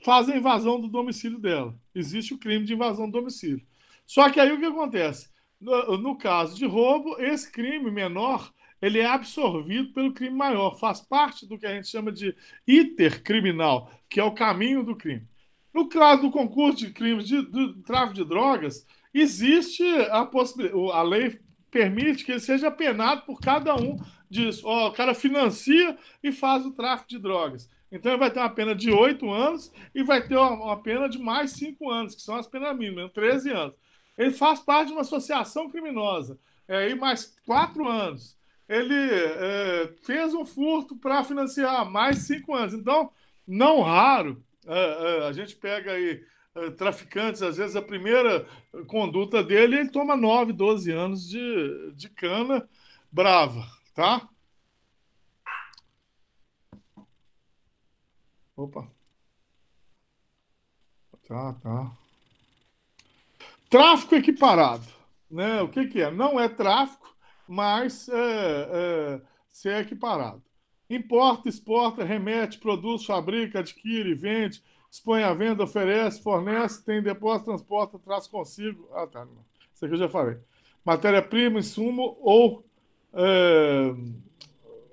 faz a invasão do domicílio dela. Existe o crime de invasão do domicílio. Só que aí o que acontece? No caso de roubo, esse crime menor ele é absorvido pelo crime maior, faz parte do que a gente chama de iter criminal, que é o caminho do crime. No caso do concurso de crimes de tráfico de drogas, existe a possibilidade, a lei permite que ele seja penado por cada um disso. Ó, o cara financia e faz o tráfico de drogas. Então ele vai ter uma pena de 8 anos e vai ter uma pena de mais 5 anos, que são as penas mínimas, 13 anos. Ele faz parte de uma associação criminosa, e mais 4 anos. Ele fez um furto para financiar mais 5 anos. Então, não raro, a gente pega aí traficantes, às vezes a primeira conduta dele, ele toma 9, 12 anos de cana brava, tá? Opa, tá. Tráfico equiparado, né? O que que é? Não é tráfico, mas se é equiparado. Importa, exporta, remete, produz, fabrica, adquire, vende, expõe à venda, oferece, fornece, tem depósito, transporta, traz consigo. Ah, tá. Não. Isso aqui eu já falei. Matéria-prima, insumo ou é,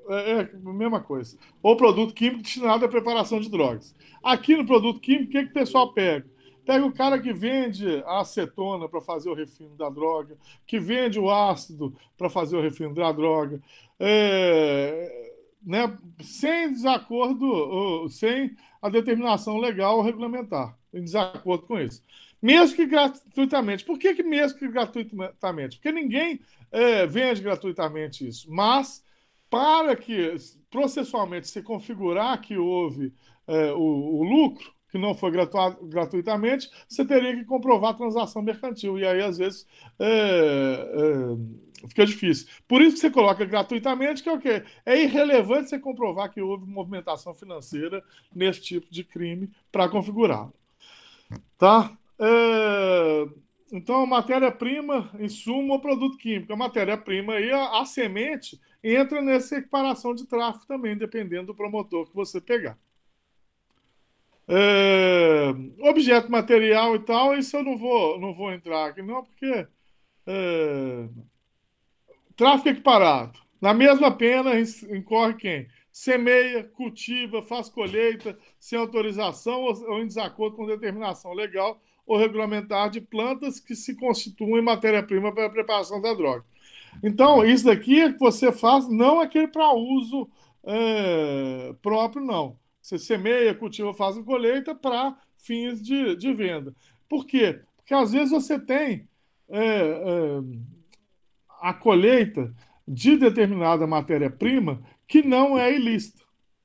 a mesma coisa. Ou produto químico destinado à preparação de drogas. Aqui no produto químico, o que, que o pessoal pega? Pega o cara que vende a acetona para fazer o refino da droga, que vende o ácido para fazer o refino da droga, né, sem desacordo, sem a determinação legal ou regulamentar, em desacordo com isso. Mesmo que gratuitamente. Por que mesmo que gratuitamente? Porque ninguém vende gratuitamente isso. Mas, para que processualmente se configurar que houve o lucro, que não foi gratuitamente, você teria que comprovar a transação mercantil. E aí, às vezes, fica difícil. Por isso que você coloca gratuitamente, que é o quê? É irrelevante você comprovar que houve movimentação financeira nesse tipo de crime para configurá-lo. Tá? Então, matéria-prima, insumo ou produto químico. A matéria-prima aí, a semente, entra nessa equiparação de tráfico também, dependendo do promotor que você pegar. Objeto material e tal, isso eu não vou entrar aqui, não, porque tráfico equiparado. Na mesma pena incorre quem? Semeia, cultiva, faz colheita sem autorização ou em desacordo com determinação legal ou regulamentar de plantas que se constituem matéria-prima para a preparação da droga. Então, isso daqui é que você faz, não é aquele para uso próprio, não. Você semeia, cultiva, faz a colheita para fins de venda. Por quê? Porque às vezes você tem a colheita de determinada matéria-prima que não é ilícita.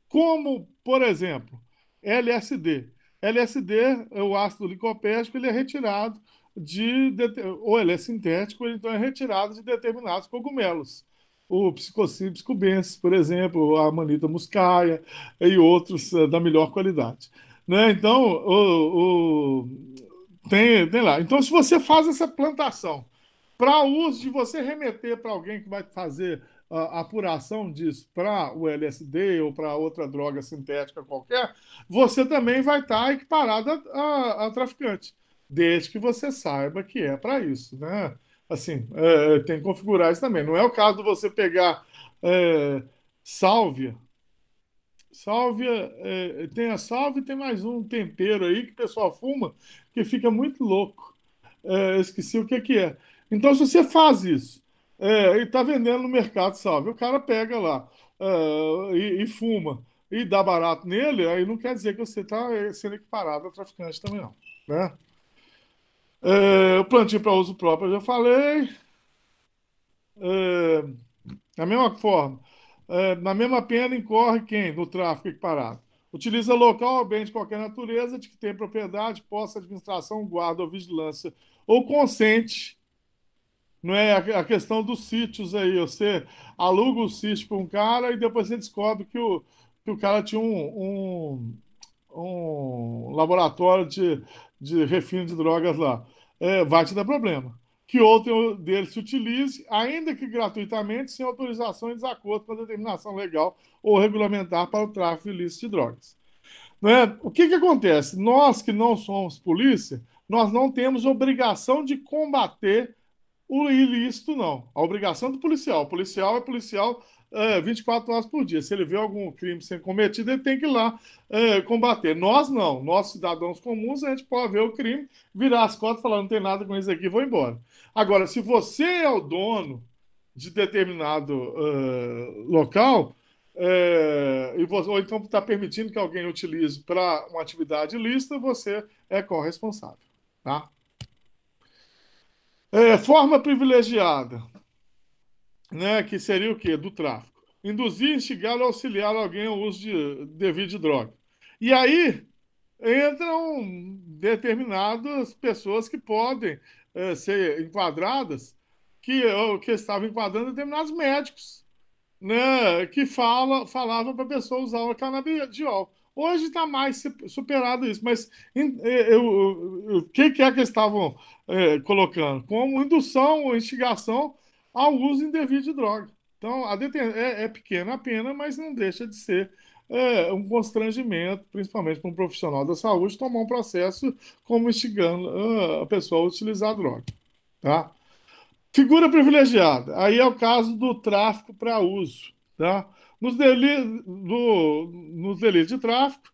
Como, por exemplo, LSD. LSD, o ácido licopédico, ele é retirado ou ele é sintético, então é retirado de determinados cogumelos. O Psicocypsis cubensis, por exemplo, a Amanita muscaria e outros da melhor qualidade. Né? Então, tem lá. Então, se você faz essa plantação para uso de você remeter para alguém que vai fazer a apuração disso para o LSD ou para outra droga sintética qualquer, você também vai estar equiparado a traficante, desde que você saiba que é para isso, né? Assim, tem que configurar isso também. Não é o caso de você pegar sálvia. Sálvia, tem a sálvia e tem mais um tempero aí que o pessoal fuma que fica muito louco. Eu esqueci o que é. Então, se você faz isso e está vendendo no mercado, sabe? O cara pega lá e fuma e dá barato nele, aí não quer dizer que você está sendo equiparado a traficante também, não. Né? O plantio para uso próprio, eu já falei. É, da mesma forma, na mesma pena incorre quem no tráfico equiparado? Utiliza local ou bem de qualquer natureza de que tem propriedade, posse, administração, guarda ou vigilância ou consente. Não é a questão dos sítios aí. Você aluga o sítio para um cara e depois você descobre que o cara tinha um laboratório de refino de drogas lá. Vai te dar problema. Que outro deles se utilize, ainda que gratuitamente, sem autorização em desacordo com a determinação legal ou regulamentar para o tráfico ilícito de drogas. Né? O que acontece? Nós que não somos polícia, nós não temos obrigação de combater o ilícito, não. A obrigação do policial. O policial é policial 24 horas por dia. Se ele vê algum crime sendo cometido, ele tem que ir lá combater. Nós não. Nós, cidadãos comuns, a gente pode ver o crime, virar as costas e falar, não tem nada com isso aqui, vou embora. Agora, se você é o dono de determinado local, ou então está permitindo que alguém utilize para uma atividade ilícita, você é corresponsável. Tá? Forma privilegiada, né, que seria o quê? Do tráfico. Induzir, instigar ou auxiliar alguém ao uso devido de droga. E aí entram determinadas pessoas que podem ser enquadradas, que estavam enquadrando determinados médicos, né, que falavam para a pessoa usar o canabidiol. Hoje está mais superado isso, mas o que é que eles estavam colocando? Como indução ou instigação ao uso indevido de droga. Então, é pequena a pena, mas não deixa de ser um constrangimento, principalmente para um profissional da saúde, tomar um processo como instigando a pessoa a utilizar a droga. Tá? Figura privilegiada. Aí é o caso do tráfico para uso. Tá? Nos delitos de tráfico,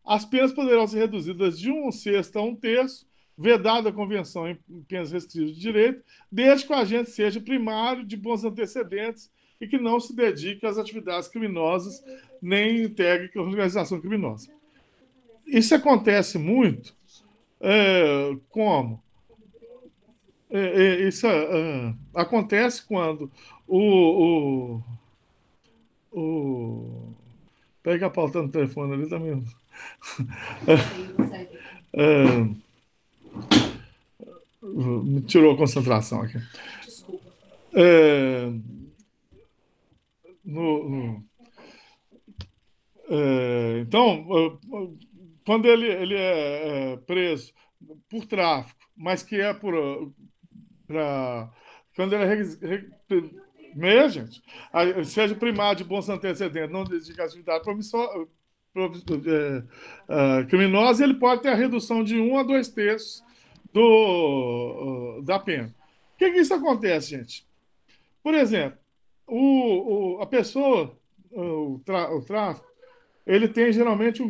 as penas poderão ser reduzidas de 1/6 a 1/3, vedada a convenção em penas restritivas de direito, desde que o agente seja primário, de bons antecedentes e que não se dedique às atividades criminosas, nem integre a organização criminosa. Isso acontece muito Como? Isso acontece quando o, o... Pega a pauta no telefone ali também. É, me tirou a concentração aqui. É, no, então, quando ele é preso por tráfico, mas que é quando ele é meia, gente, seja primado de bons antecedentes, não de atividade criminosa, ele pode ter a redução de 1 a 2 terços da pena. Por que isso acontece, gente? Por exemplo, a pessoa, o tráfico, ele tem geralmente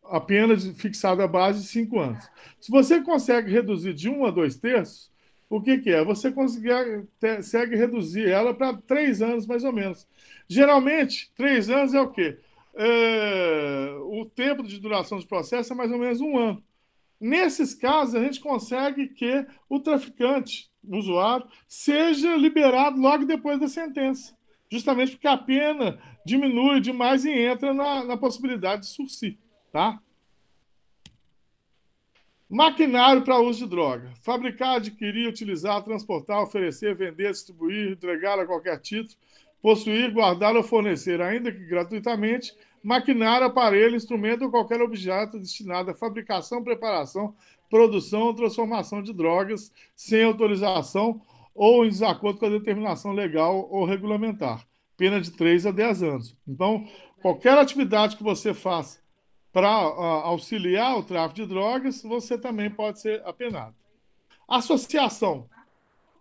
a pena fixada à base de 5 anos. Se você consegue reduzir de 1 a 2 terços, o que é? Você consegue reduzir ela para 3 anos, mais ou menos. Geralmente, 3 anos é o quê? O tempo de duração do processo é mais ou menos 1 ano. Nesses casos, a gente consegue que o traficante, o usuário, seja liberado logo depois da sentença. Justamente porque a pena diminui demais e entra na possibilidade de sursi. Tá? Maquinário para uso de droga. Fabricar, adquirir, utilizar, transportar, oferecer, vender, distribuir, entregar a qualquer título, possuir, guardar ou fornecer, ainda que gratuitamente, maquinário, aparelho, instrumento ou qualquer objeto destinado à fabricação, preparação, produção ou transformação de drogas sem autorização ou em desacordo com a determinação legal ou regulamentar. Pena de 3 a 10 anos. Então, qualquer atividade que você faça para auxiliar o tráfico de drogas, você também pode ser apenado. Associação.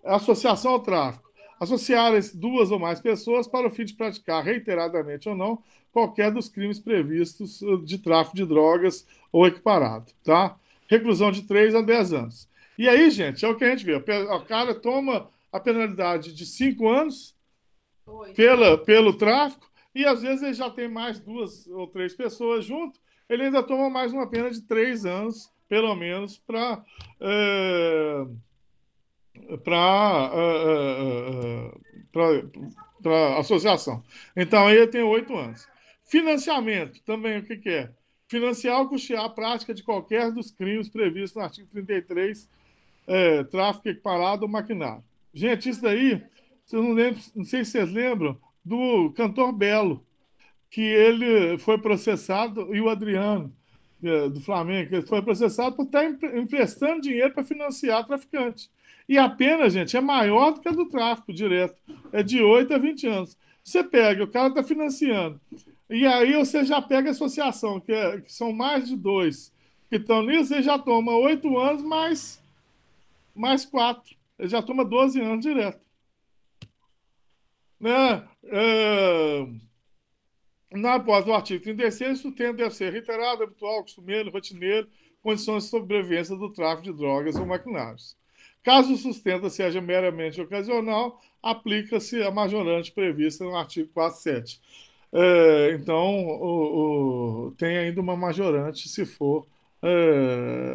Associação ao tráfico. Associar duas ou mais pessoas para o fim de praticar reiteradamente ou não qualquer dos crimes previstos de tráfico de drogas ou equiparado, tá? Reclusão de 3 a 10 anos. E aí, gente, é o que a gente vê. O cara toma a penalidade de 5 anos pelo tráfico e às vezes ele já tem mais 2 ou 3 pessoas junto, ele ainda toma mais uma pena de 3 anos, pelo menos, para associação. Então, aí ele tem 8 anos. Financiamento, também o que é? Financiar ou custear a prática de qualquer dos crimes previstos no artigo 33, tráfico equiparado ou maquinário. Gente, isso daí, vocês não lembram, não sei se vocês lembram, do cantor Belo, que ele foi processado, e o Adriano, do Flamengo, ele foi processado por estar emprestando dinheiro para financiar traficante. E a pena, gente, é maior do que a do tráfico direto. É de 8 a 20 anos. Você pega, o cara está financiando. E aí você já pega a associação, que são mais de 2 que estão nisso, você já toma 8 anos mais 4. Ele já toma 12 anos direto. Né? Na após o artigo 36, o sustento deve ser reiterado, habitual, costumeiro, rotineiro, condições de sobrevivência do tráfico de drogas ou maquinários. Caso o sustento seja meramente ocasional, aplica-se a majorante prevista no artigo 47. Então, tem ainda uma majorante se for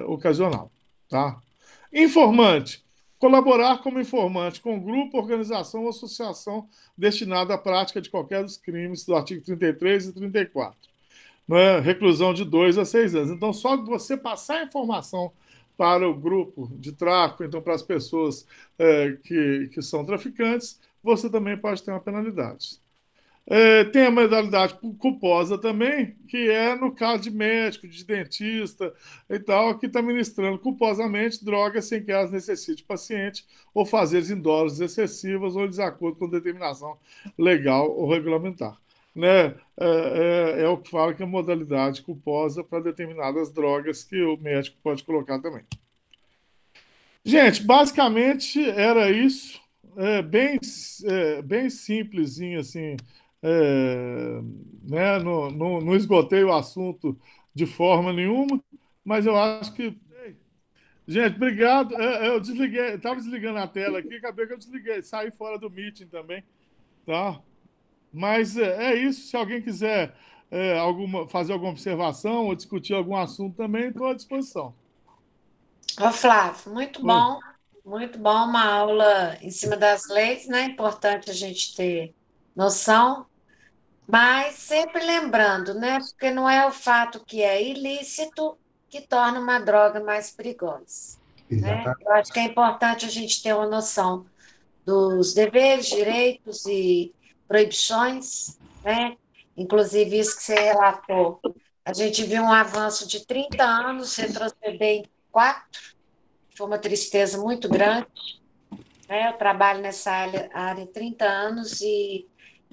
ocasional. Tá? Informante. Colaborar como informante com grupo, organização ou associação destinada à prática de qualquer dos crimes do artigo 33 e 34. Né? Reclusão de 2 a 6 anos. Então, só você passar a informação para o grupo de tráfico, então para as pessoas que são traficantes, você também pode ter uma penalidade. Tem a modalidade culposa também, que é no caso de médico, de dentista e tal, que está ministrando culposamente drogas sem que elas necessitem o paciente ou fazer em doses excessivas ou em desacordo com determinação legal ou regulamentar. Né? É o que fala que é a modalidade culposa para determinadas drogas que o médico pode colocar também. Gente, basicamente era isso. Bem simplesinho, assim. Né, não esgotei o assunto de forma nenhuma, mas eu acho que. Gente, obrigado. Eu desliguei, estava desligando a tela aqui, acabei que eu desliguei, saí fora do meeting também, tá? Mas é isso. Se alguém quiser fazer alguma observação ou discutir algum assunto também, estou à disposição. Ô, Flávio, Oi. muito bom, uma aula em cima das leis, né? Importante a gente ter noção, mas sempre lembrando, né? Porque não é o fato que é ilícito que torna uma droga mais perigosa, né? Exatamente. Eu acho que é importante a gente ter uma noção dos deveres, direitos e proibições, né? Inclusive isso que você relatou. A gente viu um avanço de 30 anos, retroceder em 4, foi uma tristeza muito grande, né? Eu trabalho nessa área há 30 anos e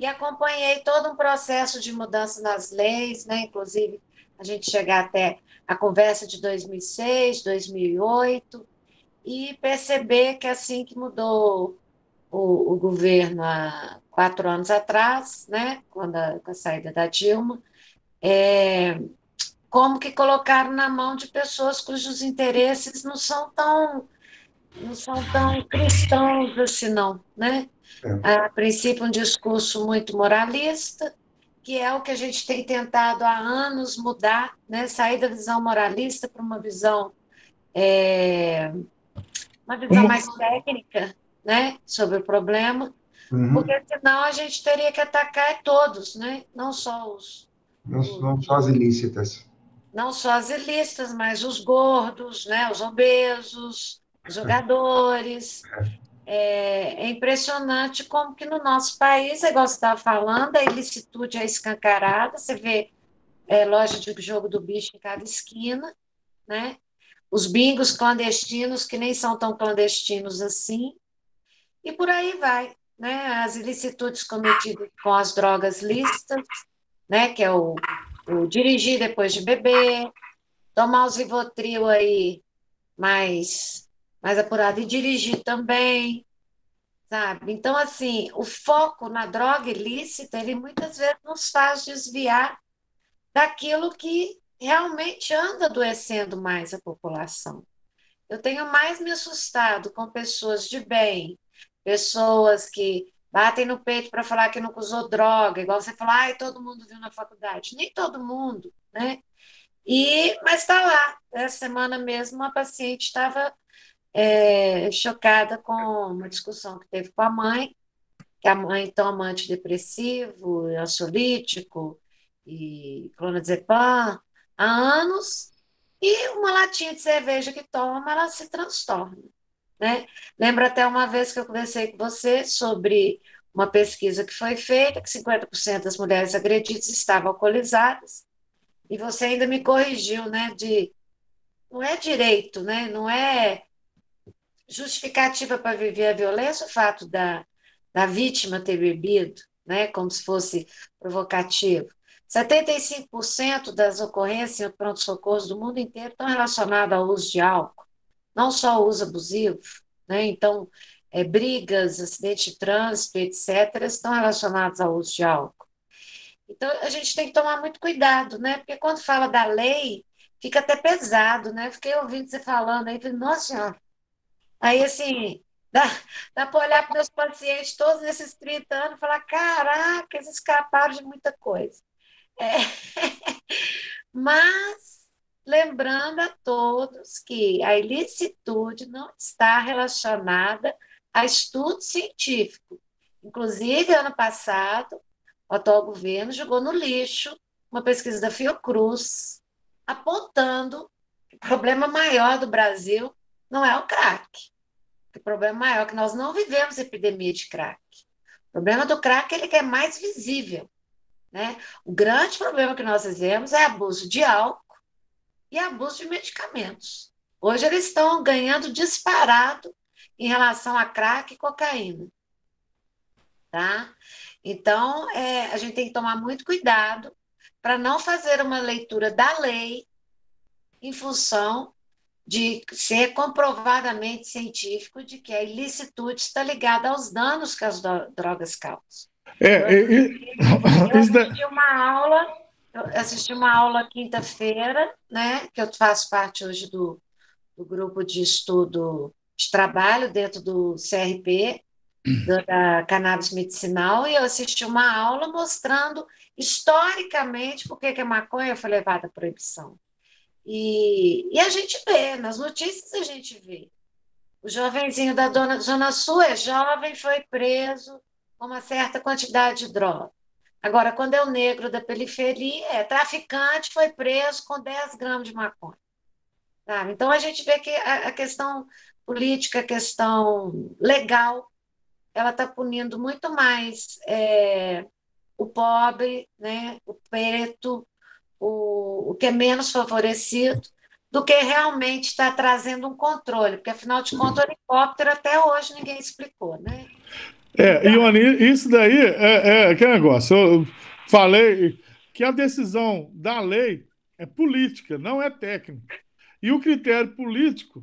acompanhei todo um processo de mudança nas leis, né? Inclusive a gente chegar até a conversa de 2006, 2008, e perceber que assim que mudou o governo há 4 anos atrás, né? Com a saída da Dilma, como que colocaram na mão de pessoas cujos interesses não são tão cristãos assim, não, né? É. A princípio, um discurso muito moralista, que é o que a gente tem tentado há anos mudar, né? Sair da visão moralista para uma visão Uma- mais técnica, né? Sobre o problema, Uhum. porque senão a gente teria que atacar todos, né? Não só Não, os não só as ilícitas. não só as ilícitas, mas os gordos, né? Os obesos, os jogadores. É impressionante como que no nosso país, igual você estava falando, a ilicitude é escancarada, você vê loja de jogo do bicho em cada esquina, né? Os bingos clandestinos, que nem são tão clandestinos assim, e por aí vai, né? As ilicitudes cometidas com as drogas lícitas, né? Que é o dirigir depois de beber, tomar os Rivotril aí mais apurado e dirigir também, sabe? Então, assim, o foco na droga ilícita, ele muitas vezes nos faz desviar daquilo que realmente anda adoecendo mais a população. Eu tenho mais me assustado com pessoas de bem, pessoas que batem no peito para falar que nunca usou droga, igual você falou, ai, todo mundo viu na faculdade. Nem todo mundo, né? Mas está lá. Essa semana mesmo, uma paciente estava chocada com uma discussão que teve com a mãe, que a mãe toma antidepressivo, ansiolítico e clonazepam há anos, e uma latinha de cerveja que toma, ela se transtorna, né? Lembro até uma vez que eu conversei com você sobre uma pesquisa que foi feita, que 50% das mulheres agredidas estavam alcoolizadas, e você ainda me corrigiu, né, não é direito, né, não é justificativa para viver a violência o fato da vítima ter bebido, né, como se fosse provocativo. 75% das ocorrências em pronto-socorro do mundo inteiro estão relacionadas ao uso de álcool, não só o uso abusivo, né? Então, brigas, acidentes de trânsito, etc., estão relacionados ao uso de álcool. Então, a gente tem que tomar muito cuidado, né? Porque quando fala da lei, fica até pesado, né? Fiquei ouvindo você falando aí, falei, nossa senhora. Aí, assim, dá para olhar para meus pacientes todos esses 30 anos e falar, caraca, eles escaparam de muita coisa. É. Mas, lembrando a todos que a ilicitude não está relacionada a estudo científico. Inclusive, ano passado, o atual governo jogou no lixo uma pesquisa da Fiocruz, apontando que o problema maior do Brasil não é o crack. O problema maior é que nós não vivemos epidemia de crack. O problema do crack é que é mais visível, né? O grande problema que nós vivemos é abuso de álcool e abuso de medicamentos. Hoje eles estão ganhando disparado em relação a crack e cocaína, tá? Então, a gente tem que tomar muito cuidado para não fazer uma leitura da lei em função de ser comprovadamente científico de que a ilicitude está ligada aos danos que as drogas causam. Eu isso assisti uma aula quinta-feira, né, que eu faço parte hoje do grupo de estudo de trabalho dentro do CRP, da cannabis medicinal, e eu assisti uma aula mostrando historicamente por que que a maconha foi levada à proibição. E a gente vê, nas notícias a gente vê. O jovenzinho da Zona Sul é jovem, foi preso com uma certa quantidade de droga. Agora, quando é o negro da periferia, é traficante, foi preso com 10 gramas de maconha. Sabe? Então, a gente vê que a questão política, a questão legal, ela está punindo muito mais o pobre, né, o preto, o que é menos favorecido, do que realmente está trazendo um controle, porque, afinal de contas, o helicóptero até hoje ninguém explicou, né? Ione, isso daí é aquele negócio. Eu falei que a decisão da lei é política, não é técnica. E o critério político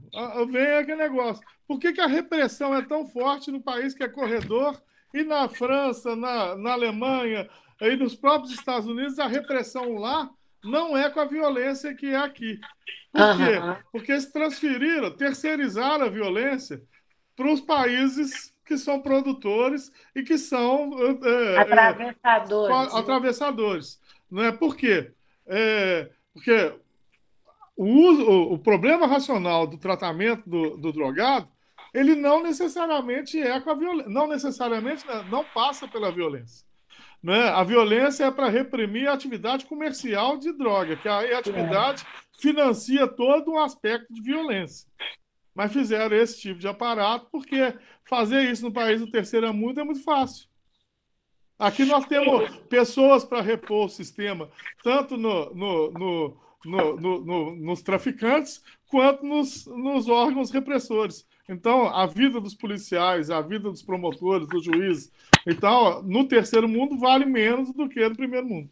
vem aquele negócio. Por que que a repressão é tão forte no país que é corredor e na França, na Alemanha e nos próprios Estados Unidos, a repressão lá não é com a violência que é aqui. Por quê? Aham. Porque eles transferiram, terceirizaram a violência para os países que são produtores e que são Atravessadores, né? atravessadores. Não é? Por quê? Porque o problema racional do tratamento do drogado, ele não necessariamente é com a violência, não necessariamente não passa pela violência. Né? A violência é para reprimir a atividade comercial de droga, que a atividade financia todo um aspecto de violência. Mas fizeram esse tipo de aparato porque fazer isso no país do terceiro mundo é muito fácil. Aqui nós temos pessoas para repor o sistema, tanto nos traficantes quanto nos órgãos repressores. Então, a vida dos policiais, a vida dos promotores, dos juízes, então, no terceiro mundo vale menos do que no primeiro mundo.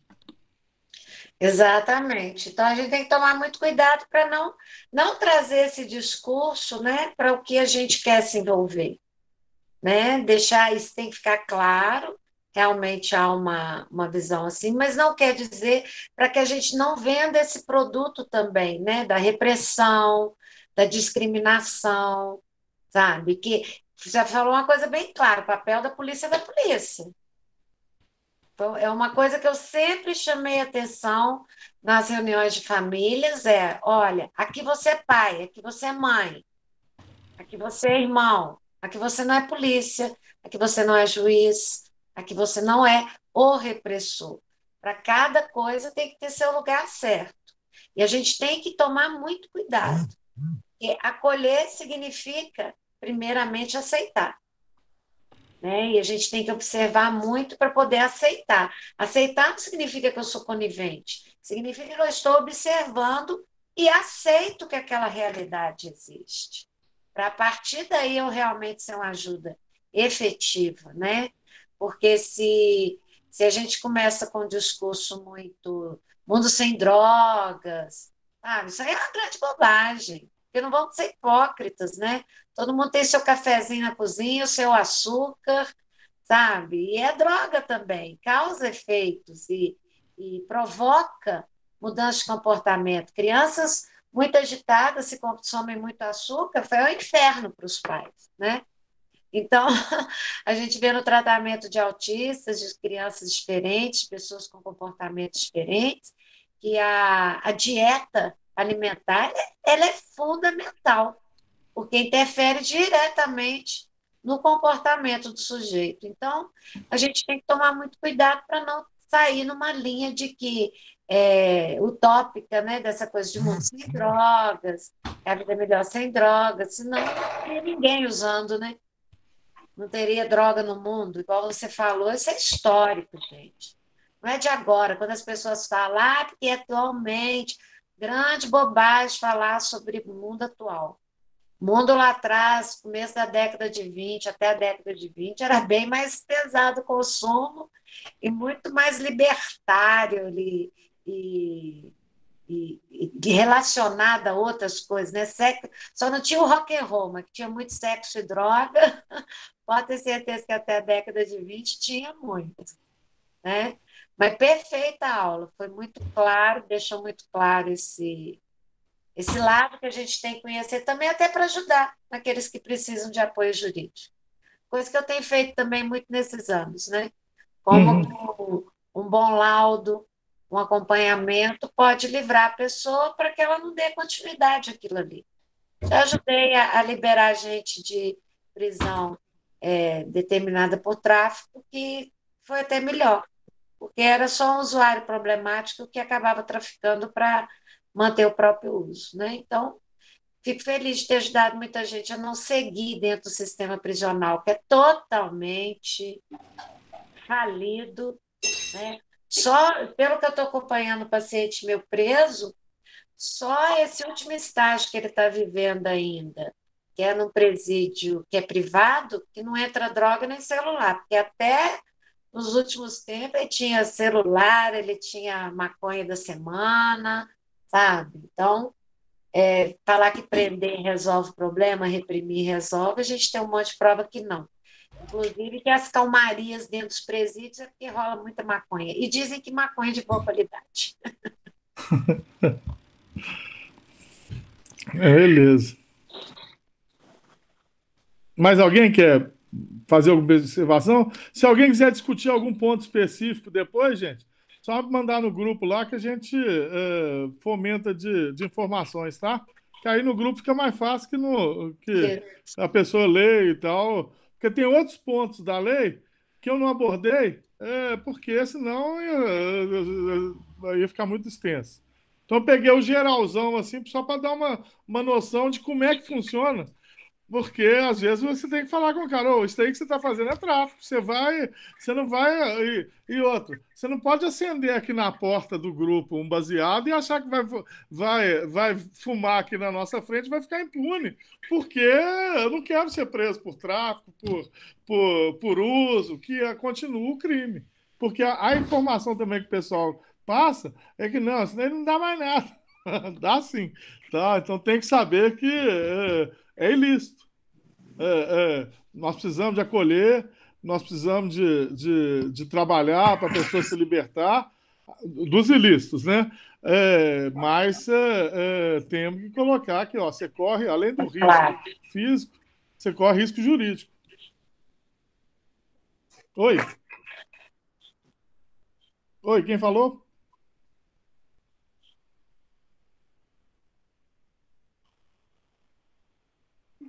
Exatamente. Então, a gente tem que tomar muito cuidado para não trazer esse discurso, né, para o que a gente quer se envolver. Né? Deixar isso, tem que ficar claro, realmente há uma visão assim, mas não quer dizer para que a gente não venda esse produto também, né? Da repressão, da discriminação, sabe? Que você falou uma coisa bem clara, o papel da polícia é da polícia. Então, é uma coisa que eu sempre chamei atenção nas reuniões de famílias, olha, aqui você é pai, aqui você é mãe, aqui você é irmão, aqui você não é polícia, aqui você não é juiz, aqui você não é o repressor. Para cada coisa tem que ter seu lugar certo. E a gente tem que tomar muito cuidado. Porque acolher significa, primeiramente, aceitar. Né? E a gente tem que observar muito para poder aceitar. Aceitar não significa que eu sou conivente, significa que eu estou observando e aceito que aquela realidade existe. Para a partir daí eu realmente ser uma ajuda efetiva, né? Porque se a gente começa com um discurso muito mundo sem drogas, sabe? Isso aí é uma grande bobagem, porque não vamos ser hipócritas, né? Todo mundo tem seu cafezinho na cozinha, o seu açúcar, sabe? E é droga também, causa efeitos e provoca mudança de comportamento. Crianças muito agitadas, se consomem muito açúcar, foi o inferno para os pais, né? Então, a gente vê no tratamento de autistas, de crianças diferentes, pessoas com comportamentos diferentes, que a dieta alimentar ela é fundamental, porque interfere diretamente no comportamento do sujeito. Então, a gente tem que tomar muito cuidado para não sair numa linha de que utópica, né, dessa coisa de mundo sem drogas, a vida é melhor sem drogas, senão não teria ninguém usando, né? Não teria droga no mundo, igual você falou, isso é histórico, gente. Não é de agora, quando as pessoas falam, porque atualmente, grande bobagem falar sobre o mundo atual. O mundo lá atrás, começo da década de 20 até a década de 20, era bem mais pesado o consumo e muito mais libertário e relacionada a outras coisas, né? Só não tinha o rock and roll, mas que tinha muito sexo e droga. Pode ter certeza que até a década de 20 tinha muito, né? Mas perfeita a aula, foi muito claro, deixou muito claro esse lado que a gente tem que conhecer também, até para ajudar aqueles que precisam de apoio jurídico. coisa que eu tenho feito também muito nesses anos, né? Como um bom laudo, um acompanhamento pode livrar a pessoa para que ela não dê continuidade àquilo ali. Eu ajudei a liberar gente de prisão determinada por tráfico, que foi até melhor, porque era só um usuário problemático que acabava traficando para manter o próprio uso, né? Então, fico feliz de ter ajudado muita gente a não seguir dentro do sistema prisional, que é totalmente falido, né? Só, pelo que eu estou acompanhando o paciente meu preso, só esse último estágio que ele está vivendo ainda, que é num presídio que é privado, que não entra droga nem celular, porque até nos últimos tempos ele tinha celular, ele tinha maconha da semana, sabe? Então, falar que prender resolve o problema, reprimir resolve, a gente tem um monte de prova que não. Inclusive que as calmarias dentro dos presídios é porque rola muita maconha. E dizem que maconha é de boa qualidade. Beleza. Mais alguém quer fazer alguma observação? Se alguém quiser discutir algum ponto específico depois, gente, só mandar no grupo lá que a gente fomenta de informações, tá? Que aí no grupo fica mais fácil que a pessoa lê e tal. Porque tem outros pontos da lei que eu não abordei, porque senão ia ficar muito extenso. Então eu peguei o geralzão assim, só para dar uma noção de como é que funciona. Porque às vezes você tem que falar com o cara, isso aí que você está fazendo é tráfico, você não vai. E outro, você não pode acender aqui na porta do grupo um baseado e achar que vai fumar aqui na nossa frente e vai ficar impune, porque eu não quero ser preso por tráfico, por uso, que continua o crime. Porque a informação também que o pessoal passa é que não, isso daí não dá mais nada. Dá sim. Tá? Então tem que saber que é ilícito. Nós precisamos de acolher, nós precisamos de trabalhar para a pessoa se libertar dos ilícitos, né? Mas temos que colocar que você corre, além do risco físico, você corre risco jurídico. Oi? Oi, quem falou?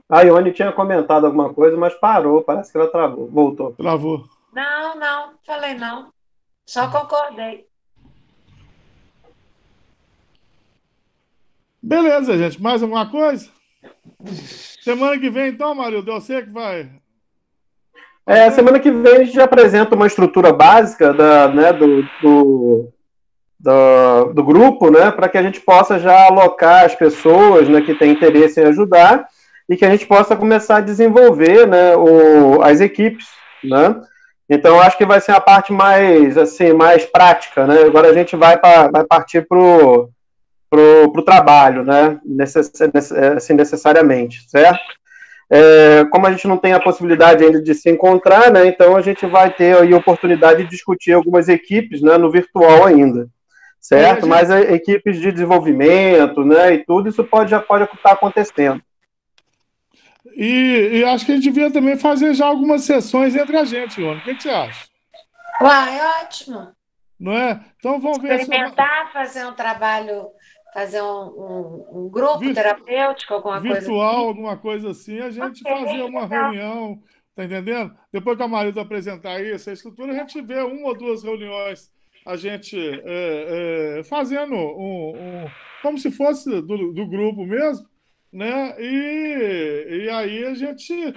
A Ione tinha comentado alguma coisa, mas parou, parece que ela travou, voltou. Travou. Não, falei não. Só concordei. Beleza, gente. Mais alguma coisa? Semana que vem, então, Marildo, você que vai. Semana que vem a gente apresenta uma estrutura básica do grupo, né, para que a gente possa já alocar as pessoas, né, que têm interesse em ajudar e que a gente possa começar a desenvolver, né, as equipes, né? Então acho que vai ser a parte mais prática, né? Agora a gente vai partir pro trabalho, né? Necessariamente, certo? Como a gente não tem a possibilidade ainda de se encontrar, né? Então a gente vai ter aí a oportunidade de discutir algumas equipes, né, no virtual ainda, certo? Mas equipes de desenvolvimento, né, e tudo isso já pode estar acontecendo. E acho que a gente devia também fazer já algumas sessões entre a gente, Ione. O que você acha? É ótimo. Não é? Então vamos ver. Experimentar, fazer um trabalho, fazer um grupo terapêutico, alguma coisa virtual, assim. alguma coisa assim, a gente fazer uma reunião, tá entendendo? Depois que a Marilda apresentar isso, a estrutura, a gente vê uma ou duas reuniões, a gente fazendo como se fosse do grupo mesmo, né? E aí a gente,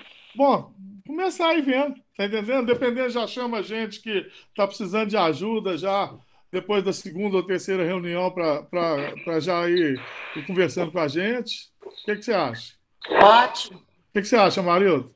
começar aí vendo, tá entendendo? Dependendo, já chama a gente que tá precisando de ajuda já depois da segunda ou terceira reunião para já ir conversando com a gente. O que você acha? Ótimo. O que você acha, Marildo?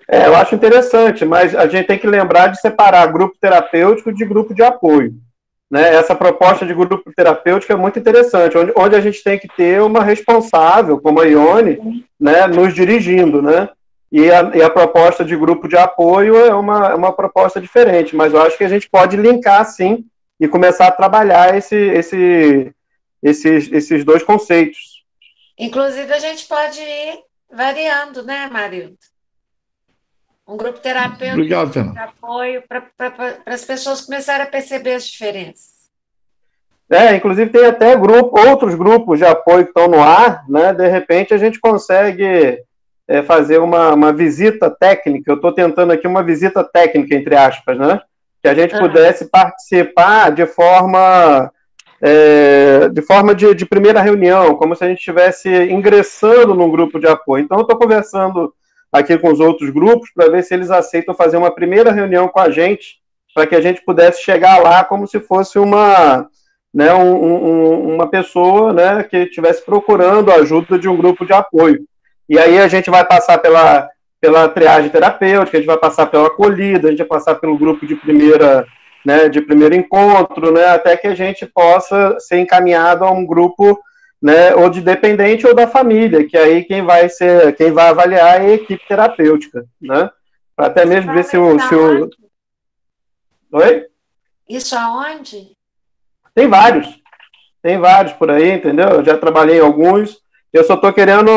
Eu acho interessante, mas a gente tem que lembrar de separar grupo terapêutico de grupo de apoio, né? Essa proposta de grupo terapêutico é muito interessante, onde a gente tem que ter uma responsável, como a Ione, né, nos dirigindo, né? E a proposta de grupo de apoio é uma proposta diferente, mas eu acho que a gente pode linkar, sim, e começar a trabalhar esses dois conceitos. Inclusive, a gente pode ir variando, né, Marildo? Um grupo terapêutico Obrigado, de Fernando. apoio para as pessoas começarem a perceber as diferenças. Inclusive tem até outros grupos de apoio que estão no ar, né? De repente a gente consegue fazer uma visita técnica. Eu estou tentando aqui uma visita técnica, entre aspas, né? Que a gente pudesse participar de forma de primeira reunião, como se a gente estivesse ingressando num grupo de apoio. Então eu estou conversando aqui com os outros grupos para ver se eles aceitam fazer uma primeira reunião com a gente, para que a gente pudesse chegar lá como se fosse uma pessoa, né, que estivesse procurando a ajuda de um grupo de apoio. E aí a gente vai passar pela triagem terapêutica, a gente vai passar pela acolhida, a gente vai passar pelo grupo de primeiro encontro, né, até que a gente possa ser encaminhado a um grupo, né, ou de dependente ou da família, que aí quem vai avaliar é a equipe terapêutica, né, para até mesmo ver se o... Oi? Isso aonde? Tem vários por aí, entendeu? Eu já trabalhei em alguns, eu só estou querendo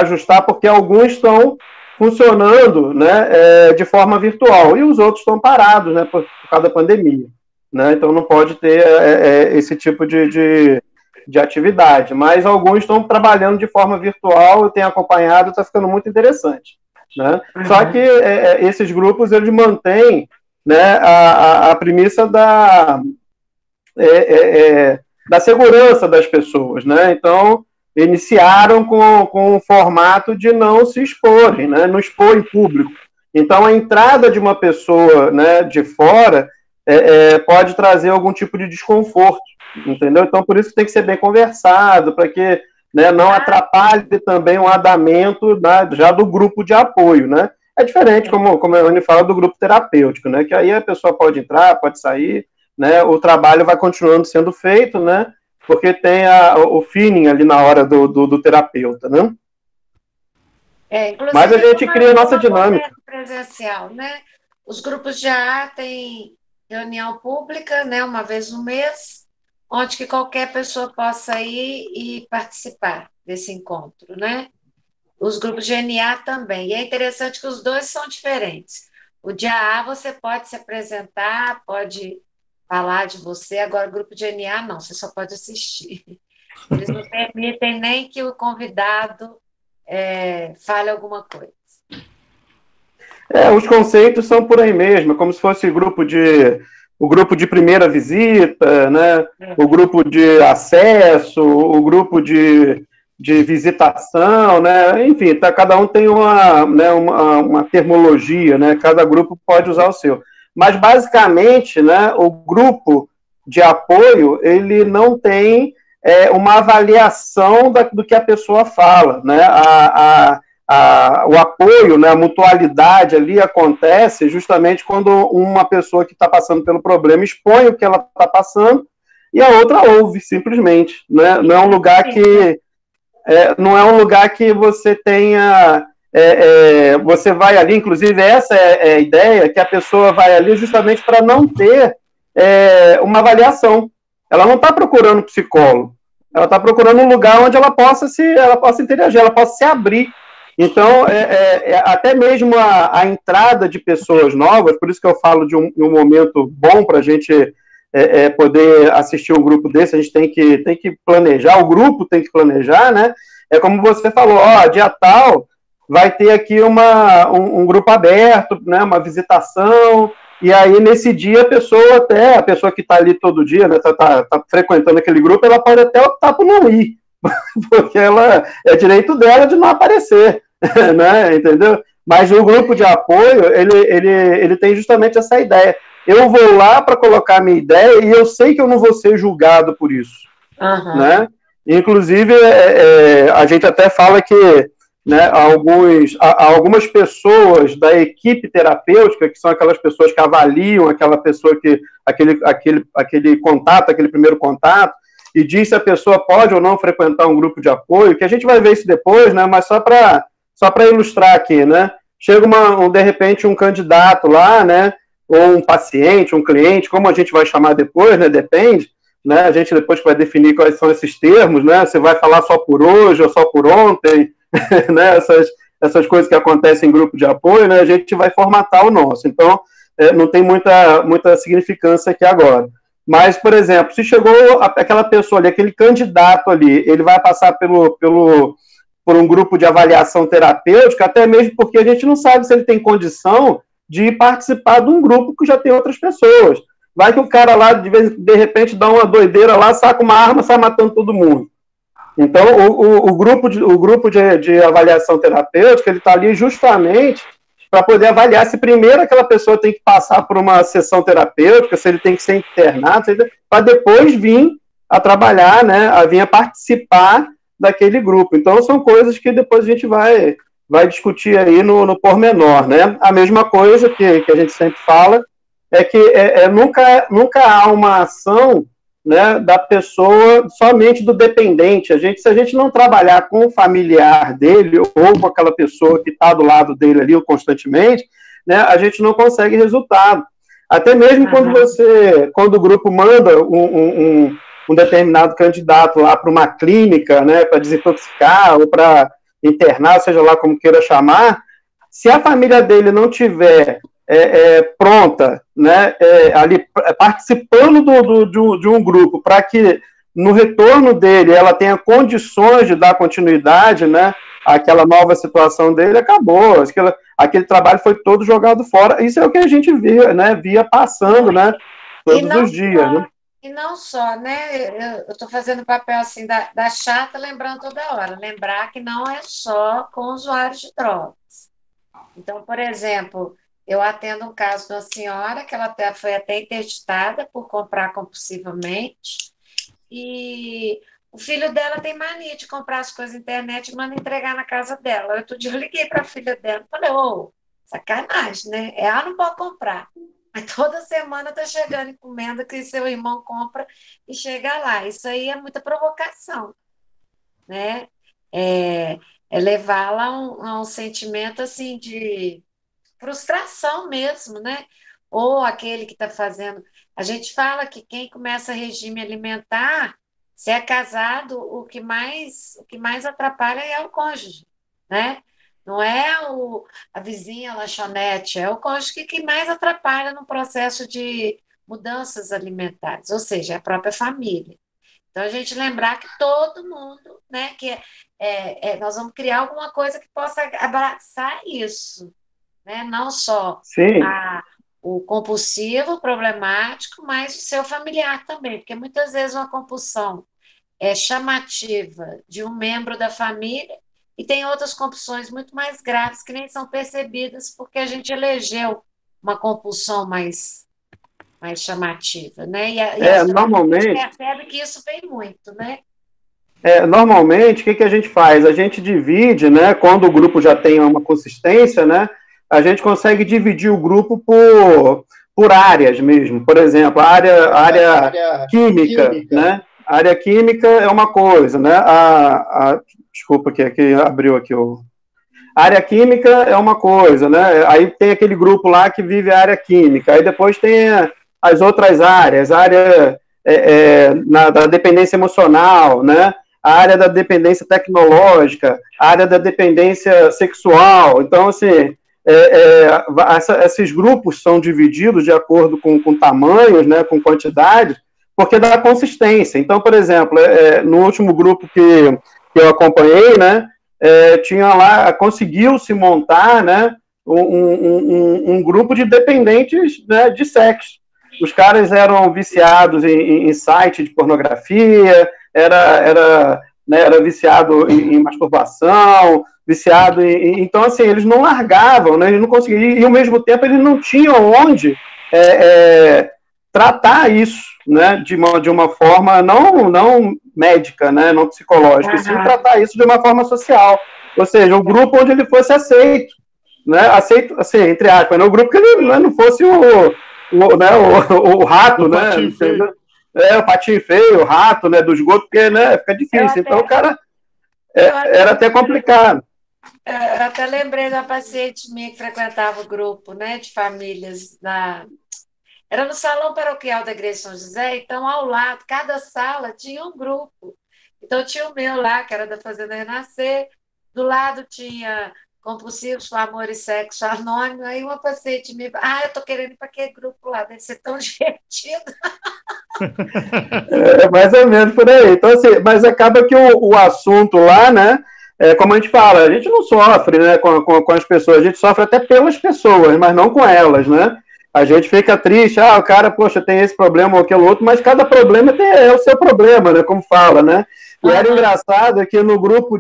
ajustar porque alguns estão funcionando, né, de forma virtual, e os outros estão parados, né, por causa da pandemia, né, então não pode ter esse tipo de atividade, mas alguns estão trabalhando de forma virtual, eu tenho acompanhado, está ficando muito interessante, né? Só que esses grupos, eles mantêm, né, a premissa da segurança das pessoas, né? Então, iniciaram com o formato de não se exporem, né? Não expor em público. Então, a entrada de uma pessoa, né, de fora pode trazer algum tipo de desconforto, entendeu? Então, por isso tem que ser bem conversado, para que, né, não atrapalhe também o andamento já do grupo de apoio, né? É diferente, como a Anne fala, do grupo terapêutico, né? Que aí a pessoa pode entrar, pode sair, né? O trabalho vai continuando sendo feito, né? Porque tem o feeling ali na hora do terapeuta, né? Mas a gente cria a nossa dinâmica. Presencial, né? Os grupos de AA têm reunião pública, né? Uma vez no mês, onde que qualquer pessoa possa ir e participar desse encontro, né? Os grupos de NA também. E é interessante que os dois são diferentes. O de AA você pode se apresentar, pode falar de você, agora o grupo de NA não, você só pode assistir. Eles não permitem nem que o convidado fale alguma coisa. Os conceitos são por aí mesmo, como se fosse o grupo de primeira visita, né? O grupo de acesso, o grupo de visitação, né? Enfim, cada um tem uma termologia, né? Cada grupo pode usar o seu. Mas, basicamente, né, o grupo de apoio, ele não tem uma avaliação do que a pessoa fala, né? O apoio, né, a mutualidade ali acontece justamente quando uma pessoa que está passando pelo problema expõe o que ela está passando e a outra ouve, simplesmente, né? Não é um lugar que você tenha... você vai ali, inclusive essa é a ideia, que a pessoa vai ali justamente para não ter uma avaliação. Ela não está procurando psicólogo, ela está procurando um lugar onde ela possa interagir, ela possa se abrir. Então, até mesmo a entrada de pessoas novas, por isso que eu falo de um momento bom para a gente poder assistir um grupo desse, a gente tem que planejar, o grupo tem que planejar, né? É como você falou, dia tal vai ter aqui um grupo aberto, né, uma visitação, e aí nesse dia a pessoa que está ali todo dia, né, tá frequentando aquele grupo, ela pode até optar por não ir, porque é direito dela de não aparecer, né, entendeu? Mas o grupo de apoio, ele tem justamente essa ideia. Eu vou lá para colocar a minha ideia e eu sei que eu não vou ser julgado por isso, né? Inclusive, a gente até fala que, né, algumas pessoas da equipe terapêutica, que são aquelas pessoas que avaliam aquela pessoa aquele contato, aquele primeiro contato, e diz se a pessoa pode ou não frequentar um grupo de apoio, que a gente vai ver isso depois, né, mas só para ilustrar aqui, né? Chega de repente um candidato lá, né, ou um paciente, um cliente, como a gente vai chamar depois, né, depende, né, a gente depois vai definir quais são esses termos, né, você vai falar só por hoje ou só por ontem, né, essas coisas que acontecem em grupo de apoio, né, a gente vai formatar o nosso. Então, não tem muita significância aqui agora. Mas, por exemplo, se chegou aquela pessoa ali, aquele candidato ali, ele vai passar por um grupo de avaliação terapêutica, até mesmo porque a gente não sabe se ele tem condição de participar de um grupo que já tem outras pessoas. Vai que o cara lá, de repente, dá uma doideira lá, saca uma arma, sai matando todo mundo. Então, o grupo de avaliação terapêutica, ele está ali justamente para poder avaliar se primeiro aquela pessoa tem que passar por uma sessão terapêutica, se ele tem que ser internado, para depois vir a trabalhar, né, a vir a participar daquele grupo. Então, são coisas que depois a gente vai discutir aí no pormenor, né? A mesma coisa que a gente sempre fala é que nunca há uma ação, né, da pessoa, somente do dependente. Se a gente não trabalhar com o familiar dele ou com aquela pessoa que está do lado dele ali constantemente, né, a gente não consegue resultado. Até mesmo quando o grupo manda um determinado candidato lá para uma clínica, né, para desintoxicar ou para internar, seja lá como queira chamar, se a família dele não tiver pronta, né, ali participando de um grupo, para que no retorno dele ela tenha condições de dar continuidade, né, àquela nova situação dele, acabou. Aquele trabalho foi todo jogado fora. Isso é o que a gente via passando, né, todos os dias. Né? E não só, né? Eu estou fazendo o papel assim da chata, lembrando toda hora. Lembrar que não é só com usuários de drogas. Então, por exemplo, eu atendo um caso de uma senhora que ela foi até interditada por comprar compulsivamente, e o filho dela tem mania de comprar as coisas na internet e manda entregar na casa dela. Outro dia eu liguei para a filha dela e falei, sacanagem, né? Ela não pode comprar. Mas toda semana está chegando encomenda que seu irmão compra e chega lá. Isso aí é muita provocação, né? É levá-la a um sentimento assim de frustração mesmo, né? Ou aquele que está fazendo... A gente fala que quem começa regime alimentar, se é casado, o que mais atrapalha é o cônjuge, né? Não é a vizinha, a lanchonete, é o cônjuge que mais atrapalha no processo de mudanças alimentares, ou seja, é a própria família. Então, a gente lembrar que todo mundo, né, que nós vamos criar alguma coisa que possa abraçar isso, né? Não só o compulsivo, o problemático, mas o seu familiar também, porque muitas vezes uma compulsão é chamativa de um membro da família e tem outras compulsões muito mais graves que nem são percebidas porque a gente elegeu uma compulsão mais chamativa, né? Normalmente, a gente percebe que isso vem muito, né? Normalmente, o que a gente faz? A gente divide, né? Quando o grupo já tem uma consistência, né? A gente consegue dividir o grupo por áreas mesmo. Por exemplo, a área química, né? A área química é uma coisa, né? Desculpa que abriu aqui o... A área química é uma coisa, né? Aí tem aquele grupo lá que vive a área química. Aí depois tem as outras áreas, a área da dependência emocional, né? A área da dependência tecnológica, a área da dependência sexual. Então, assim, esses grupos são divididos de acordo com tamanhos, né? Com quantidade, porque dá consistência. Então, por exemplo, no último grupo que eu acompanhei, né? Tinha lá, conseguiu-se montar, né? Um grupo de dependentes, né, de sexo. Os caras eram viciados em site de pornografia, era viciado em masturbação, viciado então, assim, eles não largavam, né, eles não conseguiam, e ao mesmo tempo eles não tinham onde tratar isso, né, de uma forma não médica, né, não psicológica, e sim tratar isso de uma forma social, ou seja, um grupo onde ele fosse aceito, né, assim, entre aspas, né, um grupo que ele não fosse o rato, né, o patinho feio, o rato, né, do esgoto, porque, né, fica difícil, então o cara era até complicado. Eu até lembrei da paciente minha que frequentava o grupo, né, de famílias era no salão paroquial da Igreja de São José, então ao lado, cada sala tinha um grupo. Então tinha o meu lá, que era da Fazenda Renascer, do lado tinha compulsivos por amor e sexo anônimo, aí uma paciente me eu tô querendo ir para aquele grupo lá, deve ser tão divertido. Mais ou menos por aí. Então, assim, mas acaba que o assunto lá, né, como a gente fala, a gente não sofre, né, com as pessoas, a gente sofre até pelas pessoas, mas não com elas, né? A gente fica triste, o cara, poxa, tem esse problema ou aquele outro, mas cada problema é o seu problema, né, como fala, né? E era engraçado que no grupo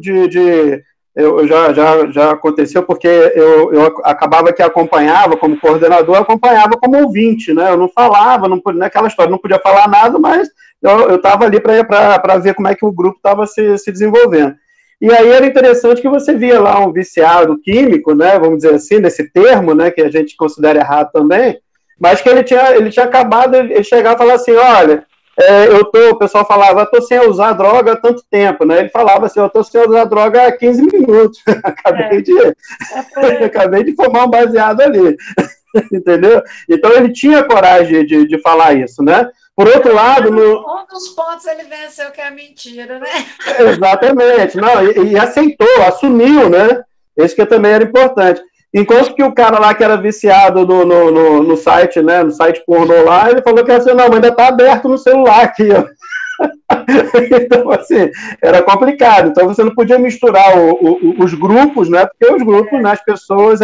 eu já aconteceu, porque eu acabava que acompanhava como coordenador, acompanhava como ouvinte, né? Eu não falava, não podia, naquela história, não podia falar nada, mas eu estava ali para ver como é que o grupo estava se desenvolvendo. E aí era interessante que você via lá um viciado químico, né? Vamos dizer assim, nesse termo, né? Que a gente considera errado também, mas que ele tinha acabado, ele chegava e falava assim, olha, o pessoal falava, eu tô sem usar droga há tanto tempo, né? Ele falava assim, eu tô sem usar droga há 15 minutos. Acabei de fumar um baseado ali. Entendeu? Então ele tinha coragem de falar isso, né? Por outro lado... Um dos pontos ele venceu que é a mentira, né? Exatamente. Não, e aceitou, assumiu, né? Isso que também era importante. Enquanto que o cara lá que era viciado no site, né, no site pornô lá, ele falou que assim, não, mas ainda tá aberto no celular aqui, ó. Então, assim, era complicado. Então, você não podia misturar os grupos, né, porque os grupos, né, as pessoas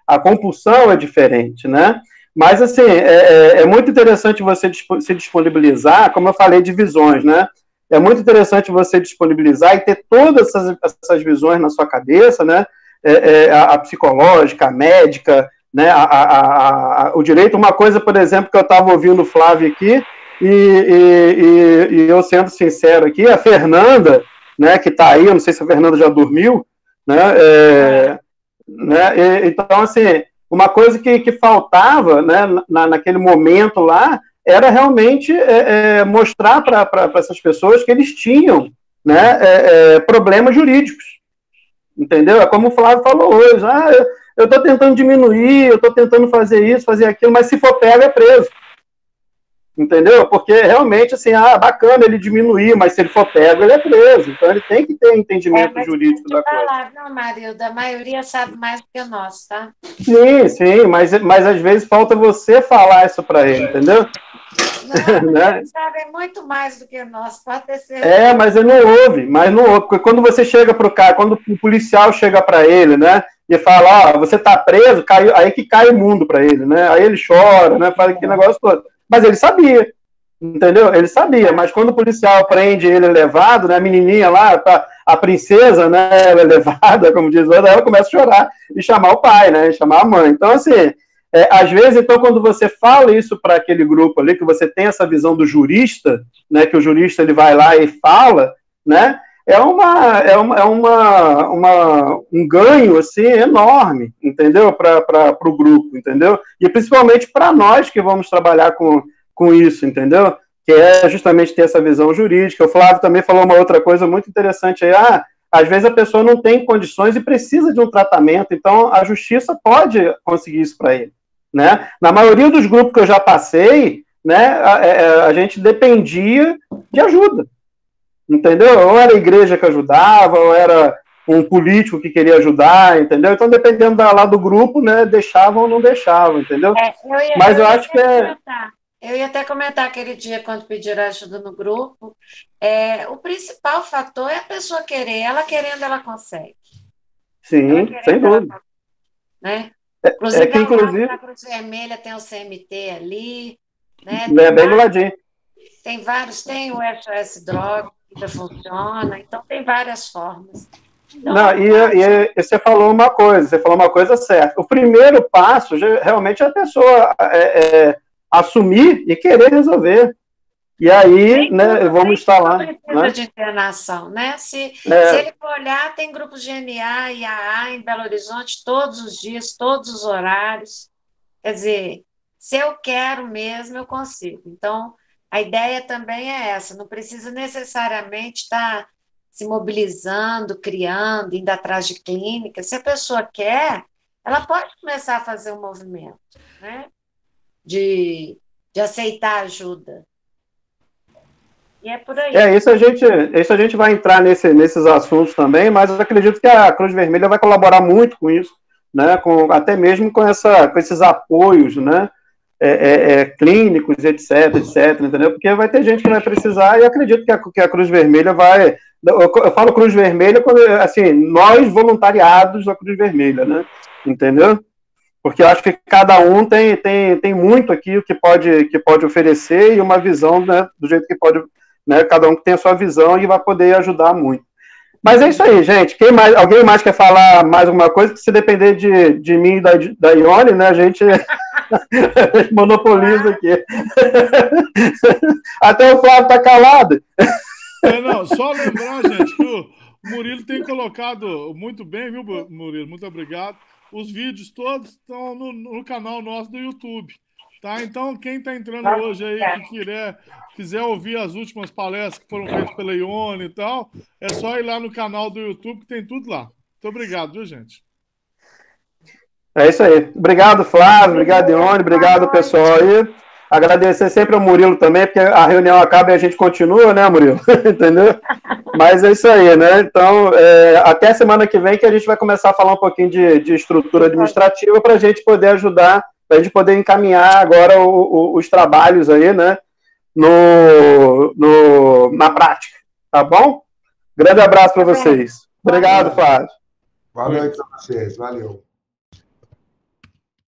a compulsão é diferente, né? Mas, assim, é muito interessante você se disponibilizar, como eu falei, de visões, né? É muito interessante você disponibilizar e ter todas essas visões na sua cabeça, né? A psicológica, a médica, né, o direito. Uma coisa, por exemplo, que eu estava ouvindo o Flávio aqui, e eu sendo sincero aqui, a Fernanda, né, que está aí, eu não sei se a Fernanda já dormiu, né, então, assim, uma coisa que faltava, né, naquele momento lá, era realmente mostrar para essas pessoas que eles tinham, né, problemas jurídicos. Entendeu? É como o Flávio falou hoje. Eu estou tentando diminuir, eu estou tentando fazer isso, fazer aquilo, mas se for pego, é preso. Entendeu? Porque realmente, assim, bacana ele diminuir, mas se ele for pego, ele é preso. Então ele tem que ter entendimento jurídico da coisa. Não, Marilda, a maioria sabe mais do que nós, tá? Sim, mas às vezes falta você falar isso para ele, entendeu? Não, eles sabem muito mais do que nós, pode ter certeza. Mas ele não ouve, porque quando você chega pro cara, quando o policial chega para ele, né, e fala, você tá preso, aí que cai o mundo para ele, né, aí ele chora, né, faz aquele negócio todo, mas ele sabia, entendeu? Ele sabia, mas quando o policial prende ele levado, né, a menininha lá, a princesa, né, ela é levada, como diz o outro, ela começa a chorar e chamar o pai, né, e chamar a mãe, então assim... às vezes, então, quando você fala isso para aquele grupo ali, que você tem essa visão do jurista, né, que o jurista ele vai lá e fala, né, um ganho assim enorme, entendeu, para o grupo, entendeu? E principalmente para nós que vamos trabalhar com isso, entendeu? Que é justamente ter essa visão jurídica. O Flávio também falou uma outra coisa muito interessante aí. Às vezes a pessoa não tem condições e precisa de um tratamento, então a justiça pode conseguir isso para ele. Né? Na maioria dos grupos que eu já passei, né, a gente dependia de ajuda, entendeu? Ou era a igreja que ajudava, ou era um político que queria ajudar, entendeu? Então, dependendo lá do grupo, né, deixavam ou não deixavam, entendeu? Mas eu acho que Eu ia até comentar aquele dia, quando pediram ajuda no grupo, o principal fator é a pessoa querer, ela querendo, ela consegue. Sim, sem dúvida. Né? Inclusive, a Cruz Vermelha tem o CMT ali, né? Bem do ladinho. Tem vários, tem o SOS Droga, que já funciona, então tem várias formas. Então, e você falou uma coisa certa. O primeiro passo, realmente, é a pessoa assumir e querer resolver. E aí, né, vamos estar lá. Precisa de internação, né? Se ele for olhar, tem grupos de NA e AA em Belo Horizonte todos os dias, todos os horários. Quer dizer, se eu quero mesmo, eu consigo. Então, a ideia também é essa, não precisa necessariamente estar se mobilizando, criando, indo atrás de clínica. Se a pessoa quer, ela pode começar a fazer um movimento, né? De aceitar ajuda. E é por aí. Isso a gente vai entrar nesses assuntos também, mas eu acredito que a Cruz Vermelha vai colaborar muito com isso, né? Até mesmo com esses apoios, né? Clínicos, etc, entendeu? Porque vai ter gente que vai precisar e eu acredito que a Cruz Vermelha vai... Eu falo Cruz Vermelha, assim, nós voluntariados da Cruz Vermelha, né? Entendeu? Porque eu acho que cada um tem muito aqui o que pode oferecer e uma visão, né, do jeito que pode, né, cada um tem a sua visão e vai poder ajudar muito. Mas é isso aí, gente. Alguém mais quer falar mais alguma coisa? Se depender de mim e da Ione, né, a gente monopoliza aqui. Até o Flávio tá calado. Não, só lembrar, gente, que o Murilo tem colocado muito bem, viu, Murilo? Muito obrigado. Os vídeos todos estão no canal nosso do YouTube, tá? Então, quem está entrando hoje aí, que quiser ouvir as últimas palestras que foram feitas pela Ione e tal, é só ir lá no canal do YouTube, que tem tudo lá. Muito obrigado, viu, gente? É isso aí. Obrigado, Flávio. Obrigado, Ione. Obrigado, pessoal aí. Agradecer sempre ao Murilo também, porque a reunião acaba e a gente continua, né, Murilo? Entendeu? Mas é isso aí, né? Então, até a semana que vem que a gente vai começar a falar um pouquinho de estrutura administrativa para a gente poder ajudar, para a gente poder encaminhar agora os trabalhos aí, né? Na prática, tá bom? Grande abraço para vocês. Obrigado, Flávio. Boa noite para vocês. Valeu.